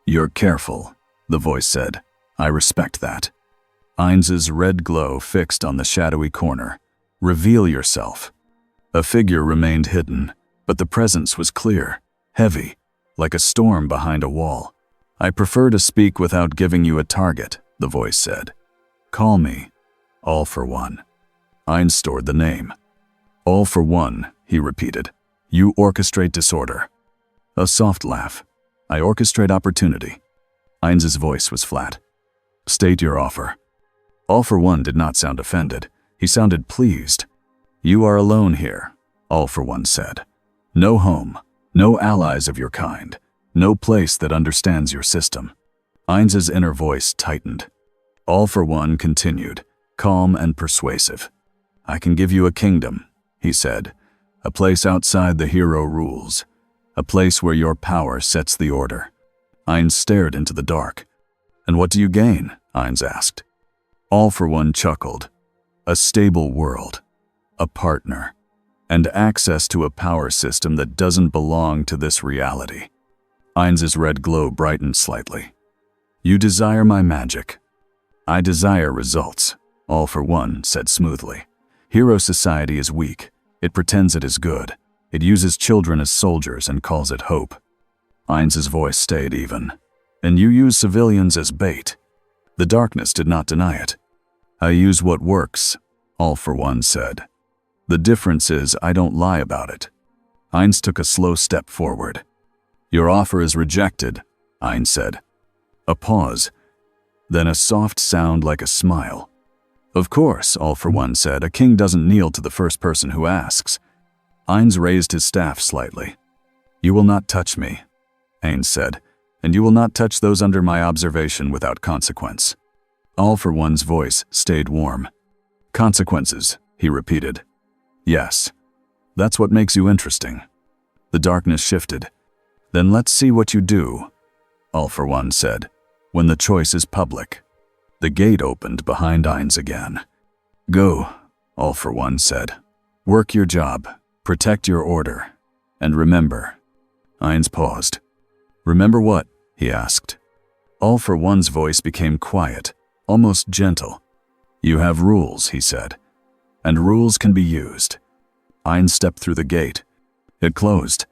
You're careful, the voice said. I respect that. Ainz's red glow fixed on the shadowy corner. Reveal yourself. A figure remained hidden, but the presence was clear, heavy, like a storm behind a wall. I prefer to speak without giving you a target, the voice said. Call me. All for one. Ainz stored the name. All for one, he repeated. You orchestrate disorder. A soft laugh. I orchestrate opportunity. Ainz's voice was flat. State your offer. All for one did not sound offended. He sounded pleased. You are alone here, All for one said. No home, no allies of your kind, no place that understands your system. Ainz's inner voice tightened. All for one continued. calm and persuasive. "I can give you a kingdom," he said, "a place outside the hero rules, a place where your power sets the order." Ainz stared into the dark. "And what do you gain?" Ainz asked. All for One chuckled. "A stable world, a partner, and access to a power system that doesn't belong to this reality." Ainz's red glow brightened slightly. "You desire my magic. I desire results," All for One said smoothly. "Hero society is weak. It pretends it is good. It uses children as soldiers and calls it hope." Ainz's voice stayed even. "And you use civilians as bait." The darkness did not deny it. "I use what works," All for One said. "The difference is I don't lie about it." Ainz took a slow step forward. "Your offer is rejected," Ainz said. A pause, then a soft sound like a smile. "Of course," All for One said, "a king doesn't kneel to the first person who asks." Ainz raised his staff slightly. "You will not touch me," Ainz said, "and you will not touch those under my observation without consequence." All for One's voice stayed warm. "Consequences," he repeated. "Yes. That's what makes you interesting." The darkness shifted. "Then let's see what you do," All for One said, "when the choice is public." The gate opened behind Ainz again. "Go," All for One said. "Work your job, protect your order, and remember." Ainz paused. "Remember what?" he asked. All for One's voice became quiet, almost gentle. "You have rules," he said, "and rules can be used." Ainz stepped through the gate. It closed.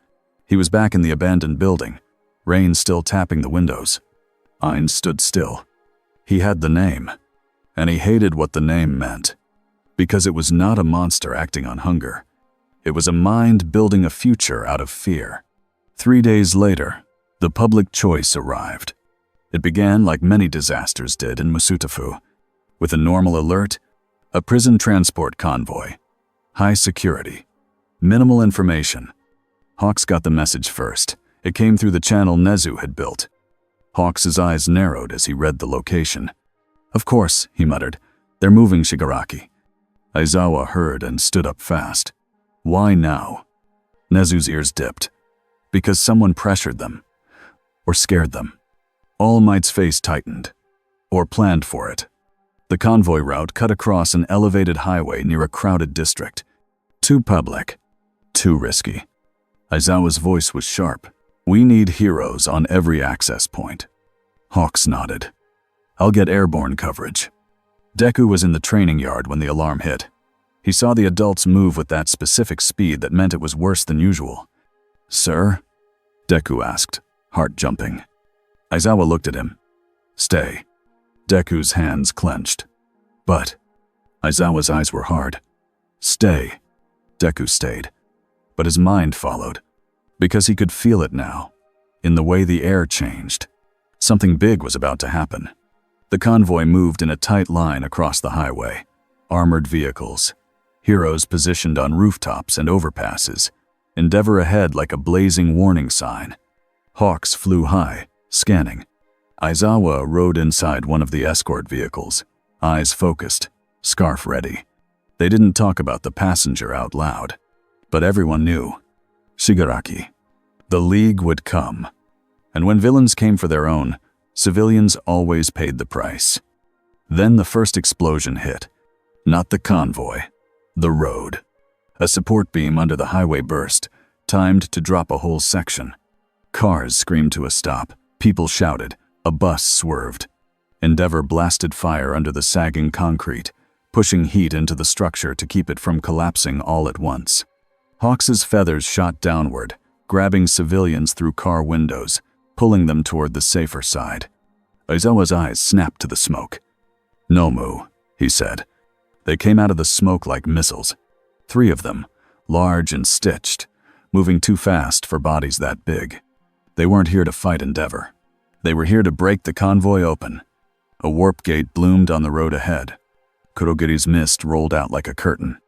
He was back in the abandoned building, rain still tapping the windows. Ainz stood still. He had the name, and he hated what the name meant, because it was not a monster acting on hunger. It was a mind building a future out of fear. 3 days later, the public choice arrived. It began like many disasters did in Musutafu, with a normal alert, a prison transport convoy, high security, minimal information. Hawks got the message first. It came through the channel Nezu had built. Hawks' eyes narrowed as he read the location. "Of course," he muttered, "they're moving Shigaraki." Ainz Ooal heard and stood up fast. "Why now?" Nezu's ears dipped. "Because someone pressured them. Or scared them." All Might's face tightened. Or planned for it. The convoy route cut across an elevated highway near a crowded district. Too public. Too risky. Ainz Ooal's voice was sharp. "We need heroes on every access point." Hawks nodded. "I'll get airborne coverage." Deku was in the training yard when the alarm hit. He saw the adults move with that specific speed that meant it was worse than usual. "Sir?" Deku asked, heart jumping. Ainz Ooal looked at him. "Stay." Deku's hands clenched. "But..." Ainz Ooal's eyes were hard. "Stay." Deku stayed. But his mind followed, because he could feel it now, in the way the air changed. Something big was about to happen. The convoy moved in a tight line across the highway. Armored vehicles, heroes positioned on rooftops and overpasses, endeavor ahead like a blazing warning sign. Hawks flew high, scanning. Ainz Ooal rode inside one of the escort vehicles, eyes focused, scarf ready. They didn't talk about the passenger out loud, but everyone knew. Shigaraki. The League would come. And when villains came for their own, civilians always paid the price. Then the first explosion hit. Not the convoy. The road. A support beam under the highway burst, timed to drop a whole section. Cars screamed to a stop. People shouted. A bus swerved. Endeavor blasted fire under the sagging concrete, pushing heat into the structure to keep it from collapsing all at once. Hawks' feathers shot downward, grabbing civilians through car windows, pulling them toward the safer side. Ainz Ooal's eyes snapped to the smoke. "Nomu," he said. They came out of the smoke like missiles. 3 of them, large and stitched, moving too fast for bodies that big. They weren't here to fight Endeavor. They were here to break the convoy open. A warp gate bloomed on the road ahead. Kurogiri's mist rolled out like a curtain.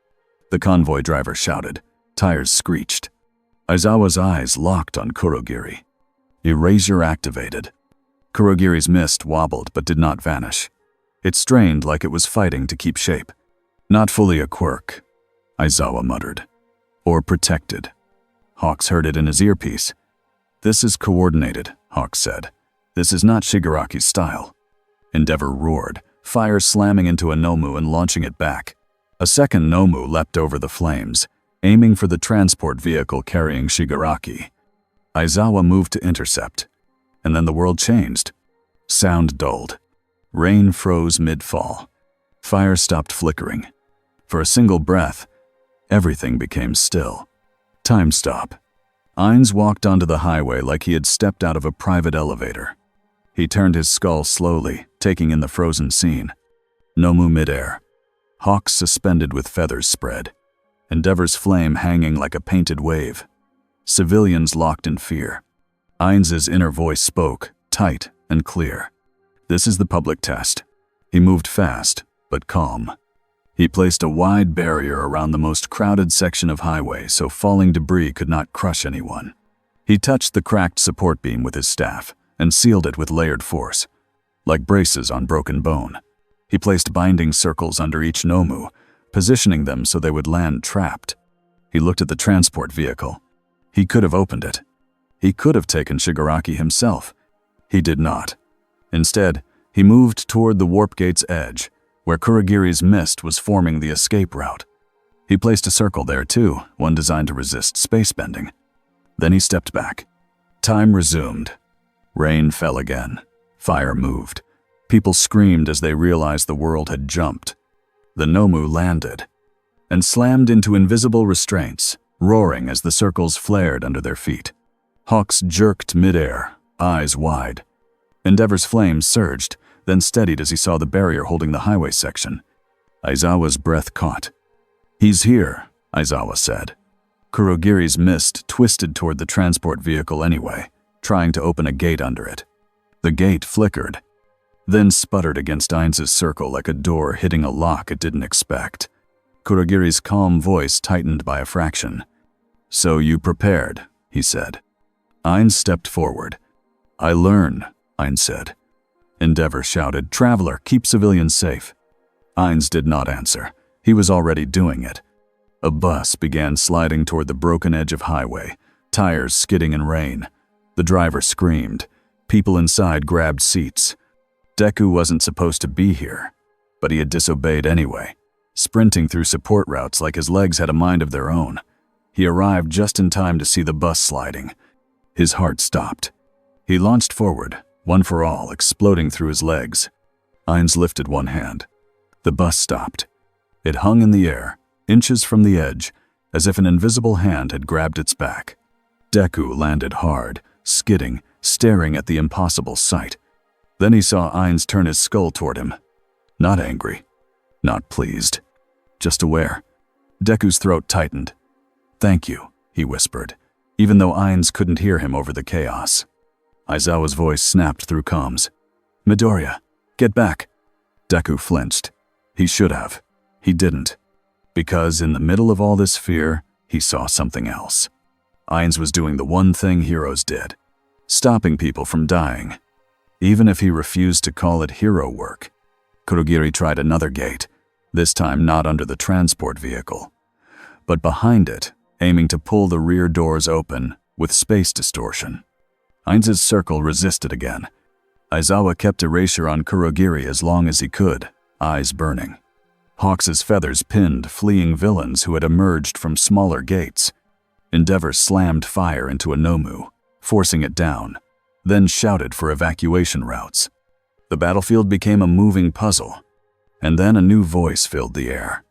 The convoy driver shouted. Tires screeched. Ainz Ooal's eyes locked on Kurogiri. Erasure activated. Kurogiri's mist wobbled but did not vanish. It strained like it was fighting to keep shape. Not fully a quirk, Ainz Ooal muttered. Or protected. Hawks heard it in his earpiece. This is coordinated, Hawks said. This is not Shigaraki's style. Endeavor roared, fire slamming into a Nomu and launching it back. A second Nomu leapt over the flames, aiming for the transport vehicle carrying Shigaraki. Ainz Ooal moved to intercept, and then the world changed. Sound dulled. Rain froze mid-fall. Fire stopped flickering. For a single breath, everything became still. Time stop. Ainz walked onto the highway like he had stepped out of a private elevator. He turned his skull slowly, taking in the frozen scene. Nomu midair. Hawks suspended with feathers spread. Endeavor's flame hanging like a painted wave. Civilians locked in fear. Ainz's inner voice spoke, tight and clear. This is the public test. He moved fast, but calm. He placed a wide barrier around the most crowded section of highway so falling debris could not crush anyone. He touched the cracked support beam with his staff and sealed it with layered force, like braces on broken bone. He placed binding circles under each Nomu, positioning them so they would land trapped. He looked at the transport vehicle. He could have opened it. He could have taken Shigaraki himself. He did not. Instead, he moved toward the warp gate's edge, where Kurogiri's mist was forming the escape route. He placed a circle there too, one designed to resist space bending. Then he stepped back. Time resumed. Rain fell again. Fire moved. People screamed as they realized the world had jumped. The Nomu landed and slammed into invisible restraints, roaring as the circles flared under their feet. Hawks jerked midair, eyes wide. Endeavor's flames surged, then steadied as he saw the barrier holding the highway section. Ainz Ooal's breath caught. He's here, Ainz Ooal said. Kurogiri's mist twisted toward the transport vehicle anyway, trying to open a gate under it. The gate flickered, then sputtered against Ainz's circle like a door hitting a lock it didn't expect. Kurogiri's calm voice tightened by a fraction. So you prepared, he said. Ainz stepped forward. I learn, Ainz said. Endeavor shouted, Traveler, keep civilians safe. Ainz did not answer. He was already doing it. A bus began sliding toward the broken edge of highway, tires skidding in rain. The driver screamed. People inside grabbed seats. Deku wasn't supposed to be here, but he had disobeyed anyway, sprinting through support routes like his legs had a mind of their own. He arrived just in time to see the bus sliding. His heart stopped. He launched forward, one for all, exploding through his legs. Ainz lifted one hand. The bus stopped. It hung in the air, inches from the edge, as if an invisible hand had grabbed its back. Deku landed hard, skidding, staring at the impossible sight. Then he saw Ainz turn his skull toward him. Not angry, not pleased, just aware. Deku's throat tightened. Thank you, he whispered, even though Ainz couldn't hear him over the chaos. Ainz Ooal's voice snapped through comms. Midoriya, get back. Deku flinched. He should have. He didn't. Because in the middle of all this fear, he saw something else. Ainz was doing the one thing heroes did, stopping people from dying. Even if he refused to call it hero work. Kurogiri tried another gate, this time not under the transport vehicle, but behind it, aiming to pull the rear doors open with space distortion. Ainz's circle resisted again. Ainz Ooal kept erasure on Kurogiri as long as he could, eyes burning. Hawks's feathers pinned fleeing villains who had emerged from smaller gates. Endeavor slammed fire into a Nomu, forcing it down, then shouted for evacuation routes. The battlefield became a moving puzzle, and then a new voice filled the air.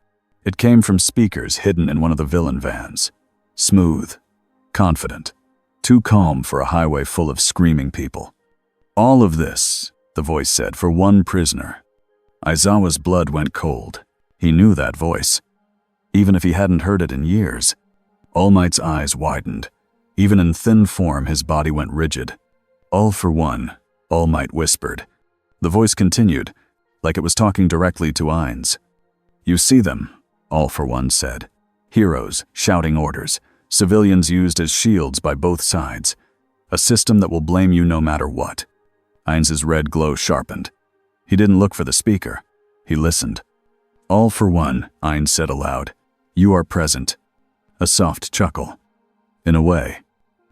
It came from speakers hidden in one of the villain vans. Smooth, confident, too calm for a highway full of screaming people. All of this, the voice said, for one prisoner. Ainz Ooal's blood went cold. He knew that voice, even if he hadn't heard it in years. All Might's eyes widened. Even in thin form, his body went rigid. All for one, All Might whispered. The voice continued, like it was talking directly to Ainz. You see them, All for One said. Heroes, shouting orders, civilians used as shields by both sides. A system that will blame you no matter what. Ainz's red glow sharpened. He didn't look for the speaker. He listened. "All for one," Ainz said aloud. "You are present." A soft chuckle. In a way.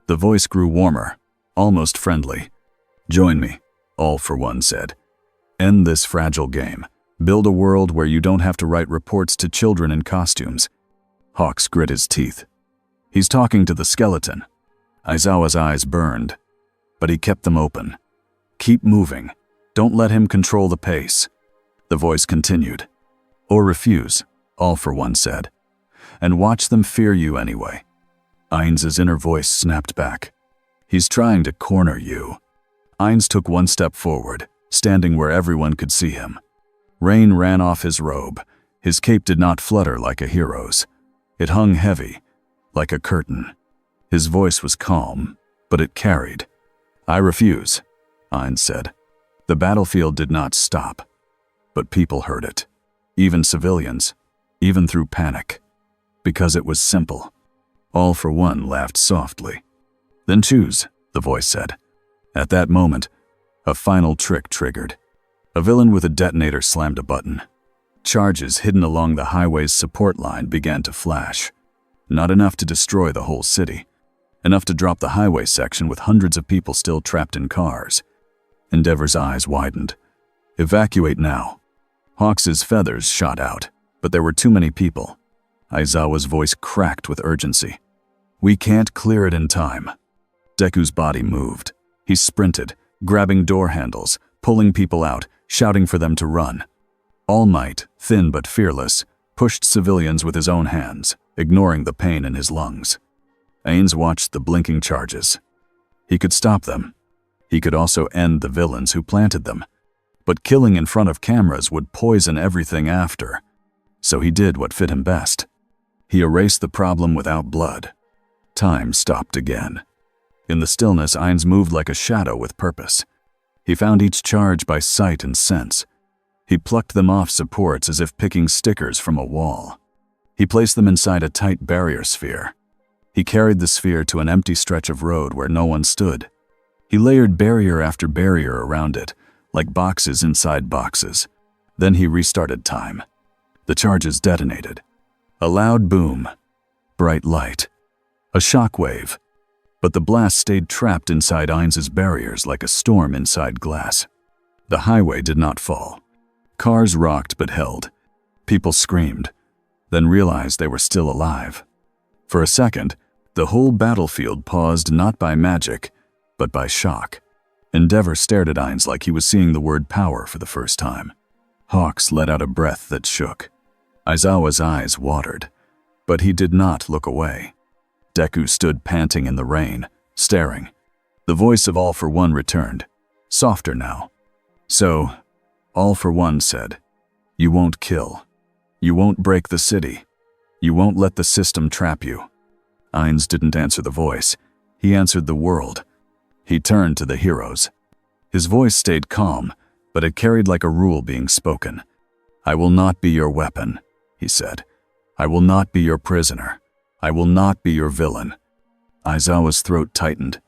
The voice grew warmer, almost friendly. "Join me," All for One said. "End this fragile game. Build a world where you don't have to write reports to children in costumes." Hawks grit his teeth. He's talking to the skeleton. Aizawa's eyes burned, but he kept them open. "Keep moving. Don't let him control the pace." The voice continued. "Or refuse," All for One said. "And watch them fear you anyway." Ainz's inner voice snapped back. "He's trying to corner you." Ainz took one step forward, standing where everyone could see him. Rain ran off his robe. His cape did not flutter like a hero's. It hung heavy, like a curtain. His voice was calm, but it carried. "I refuse," Ainz said. The battlefield did not stop, but people heard it. Even civilians, even through panic. Because it was simple. All for One laughed softly. "Then choose," the voice said. At that moment, a final trick triggered. A villain with a detonator slammed a button. Charges hidden along the highway's support line began to flash. Not enough to destroy the whole city. Enough to drop the highway section with hundreds of people still trapped in cars. Endeavor's eyes widened. "Evacuate now." Hawks's feathers shot out, but there were too many people. Aizawa's voice cracked with urgency. "We can't clear it in time." Deku's body moved. He sprinted, grabbing door handles, pulling people out, shouting for them to run. All Might, thin but fearless, pushed civilians with his own hands, ignoring the pain in his lungs. Ainz watched the blinking charges. He could stop them. He could also end the villains who planted them. But killing in front of cameras would poison everything after. So he did what fit him best. He erased the problem without blood. Time stopped again. In the stillness, Ainz moved like a shadow with purpose. He found each charge by sight and sense. He plucked them off supports as if picking stickers from a wall. He placed them inside a tight barrier sphere. He carried the sphere to an empty stretch of road where no one stood. He layered barrier after barrier around it, like boxes inside boxes. Then he restarted time. The charges detonated. A loud boom. Bright light. A shockwave. But the blast stayed trapped inside Ainz's barriers like a storm inside glass. The highway did not fall. Cars rocked but held. People screamed, then realized they were still alive. For a second, the whole battlefield paused not by magic, but by shock. Endeavor stared at Ainz like he was seeing the word power for the first time. Hawks let out a breath that shook. Aizawa's eyes watered, but he did not look away. Deku stood panting in the rain, staring. The voice of All for One returned, softer now. "So, All for One said, you won't kill. You won't break the city. You won't let the system trap you." Ainz didn't answer the voice. He answered the world. He turned to the heroes. His voice stayed calm, but it carried like a rule being spoken. "I will not be your weapon," he said. "I will not be your prisoner. I will not be your villain." Aizawa's throat tightened.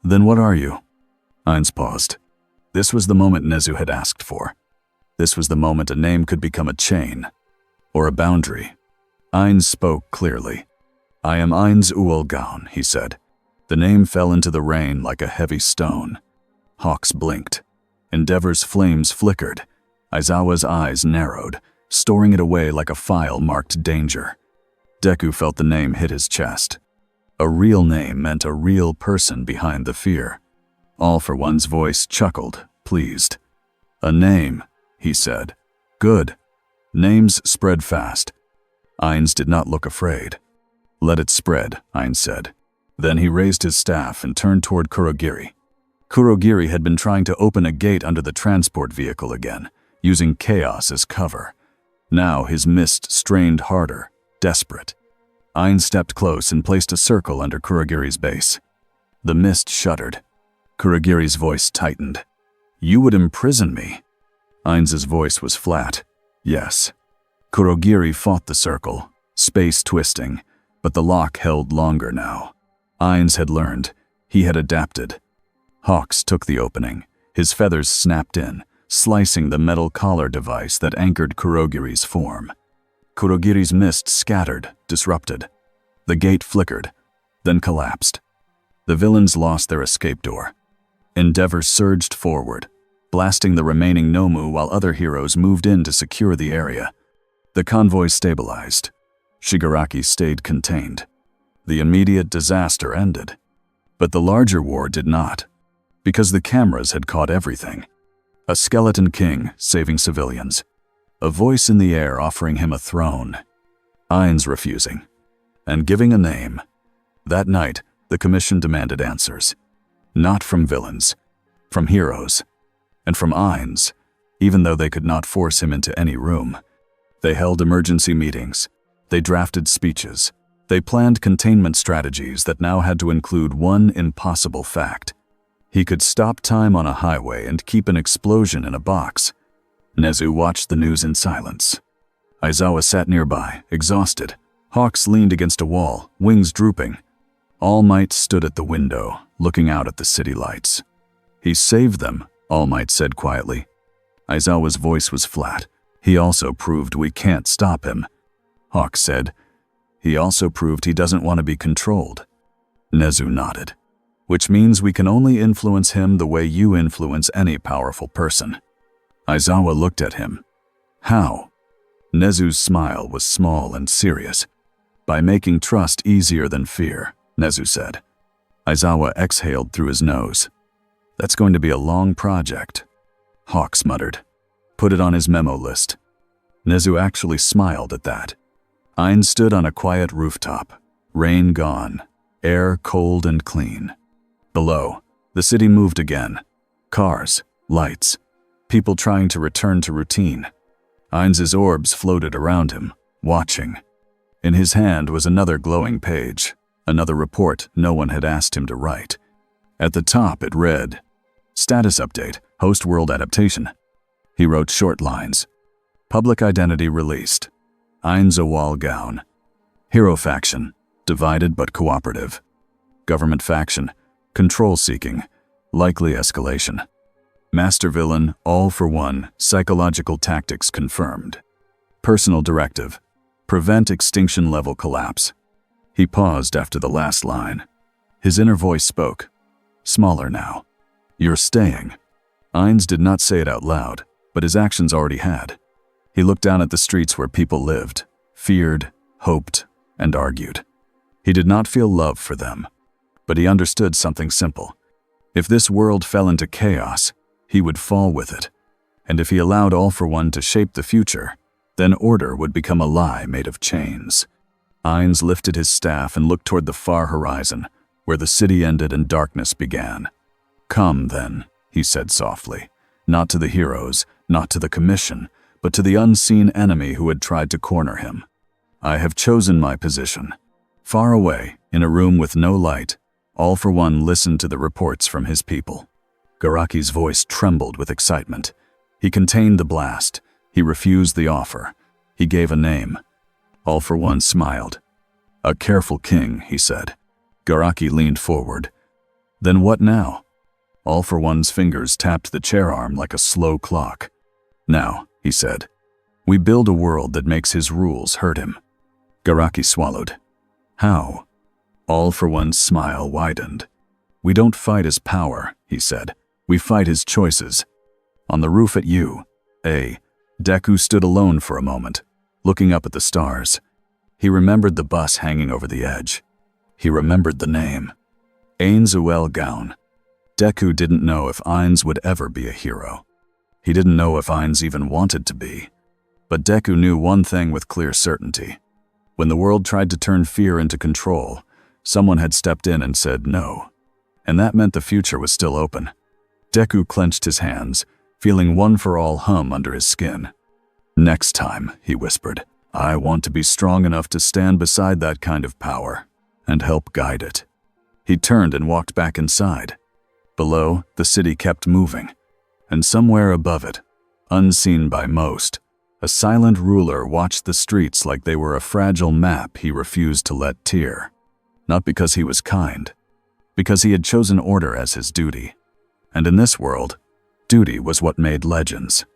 "Then what are you?" Ainz paused. This was the moment Nezu had asked for. This was the moment a name could become a chain, or a boundary. Ainz spoke clearly. "I am Ainz Ooal," he said. The name fell into the rain like a heavy stone. Hawks blinked. Endeavor's flames flickered. Aizawa's eyes narrowed, storing it away like a file marked danger. Deku felt the name hit his chest. A real name meant a real person behind the fear. All for One's voice chuckled, pleased. "A name," he said. "Good." Names spread fast. Ainz did not look afraid. "Let it spread," Ainz said. Then he raised his staff and turned toward Kurogiri. Kurogiri had been trying to open a gate under the transport vehicle again, using chaos as cover. Now his mist strained harder, desperate. Ainz stepped close and placed a circle under Kurogiri's base. The mist shuddered. Kurogiri's voice tightened. "You would imprison me." Ainz's voice was flat. "Yes." Kurogiri fought the circle, space twisting, but the lock held longer now. Ainz had learned. He had adapted. Hawks took the opening. His feathers snapped in, slicing the metal collar device that anchored Kurogiri's form. Kurogiri's mist scattered, disrupted. The gate flickered, then collapsed. The villains lost their escape door. Endeavor surged forward, blasting the remaining Nomu while other heroes moved in to secure the area. The convoy stabilized. Shigaraki stayed contained. The immediate disaster ended. But the larger war did not, because the cameras had caught everything. A skeleton king saving civilians. A voice in the air offering him a throne. Ainz refusing, and giving a name. That night, the commission demanded answers. Not from villains, from heroes. And from Ainz, even though they could not force him into any room. They held emergency meetings. They drafted speeches. They planned containment strategies that now had to include one impossible fact. He could stop time on a highway and keep an explosion in a box. Nezu watched the news in silence. Aizawa sat nearby, exhausted. Hawks leaned against a wall, wings drooping. All Might stood at the window, looking out at the city lights. "He saved them," All Might said quietly. Aizawa's voice was flat. "He also proved we can't stop him." Hawk said, "He also proved he doesn't want to be controlled." Nezu nodded. "Which means we can only influence him the way you influence any powerful person." Aizawa looked at him. "How?" Nezu's smile was small and serious. "By making trust easier than fear," Nezu said. Aizawa exhaled through his nose. "That's going to be a long project." Hawks muttered. "Put it on his memo list." Nezu actually smiled at that. Ainz stood on a quiet rooftop. Rain gone. Air cold and clean. Below, the city moved again. Cars, lights, people trying to return to routine. Ainz's orbs floated around him, watching. In his hand was another glowing page, another report no one had asked him to write. At the top it read, "Status update, host world adaptation." He wrote short lines. Public identity released. Ainz Ooal gown. Hero faction, divided but cooperative. Government faction, control-seeking, likely escalation. Master villain, all for one, psychological tactics confirmed. Personal directive, prevent extinction level collapse. He paused after the last line. His inner voice spoke, smaller now. "You're staying." Ainz did not say it out loud, but his actions already had. He looked down at the streets where people lived, feared, hoped, and argued. He did not feel love for them, but he understood something simple. If this world fell into chaos, he would fall with it. And if he allowed All for One to shape the future, then order would become a lie made of chains. Ainz lifted his staff and looked toward the far horizon, where the city ended and darkness began. "Come, then," he said softly, not to the heroes, not to the commission, but to the unseen enemy who had tried to corner him. "I have chosen my position." Far away, in a room with no light, All for One listened to the reports from his people. Garaki's voice trembled with excitement. He contained the blast. He refused the offer. He gave a name. All for One smiled. "A careful king," he said. Garaki leaned forward. "Then what now?" All for One's fingers tapped the chair arm like a slow clock. "Now," he said, "we build a world that makes his rules hurt him." Garaki swallowed. "How?" All for One's smile widened. "We don't fight his power," he said. "We fight his choices." On the roof at you, Deku stood alone for a moment, looking up at the stars. He remembered the bus hanging over the edge. He remembered the name. Ainz Ooal gown. Deku didn't know if Ainz would ever be a hero. He didn't know if Ainz even wanted to be. But Deku knew one thing with clear certainty. When the world tried to turn fear into control, someone had stepped in and said no. And that meant the future was still open. Deku clenched his hands, feeling one for all hum under his skin. "Next time," he whispered, "I want to be strong enough to stand beside that kind of power and help guide it." He turned and walked back inside. Below, the city kept moving. And somewhere above it, unseen by most, a silent ruler watched the streets like they were a fragile map he refused to let tear. Not because he was kind, because he had chosen order as his duty. And in this world, Duty was what made legends.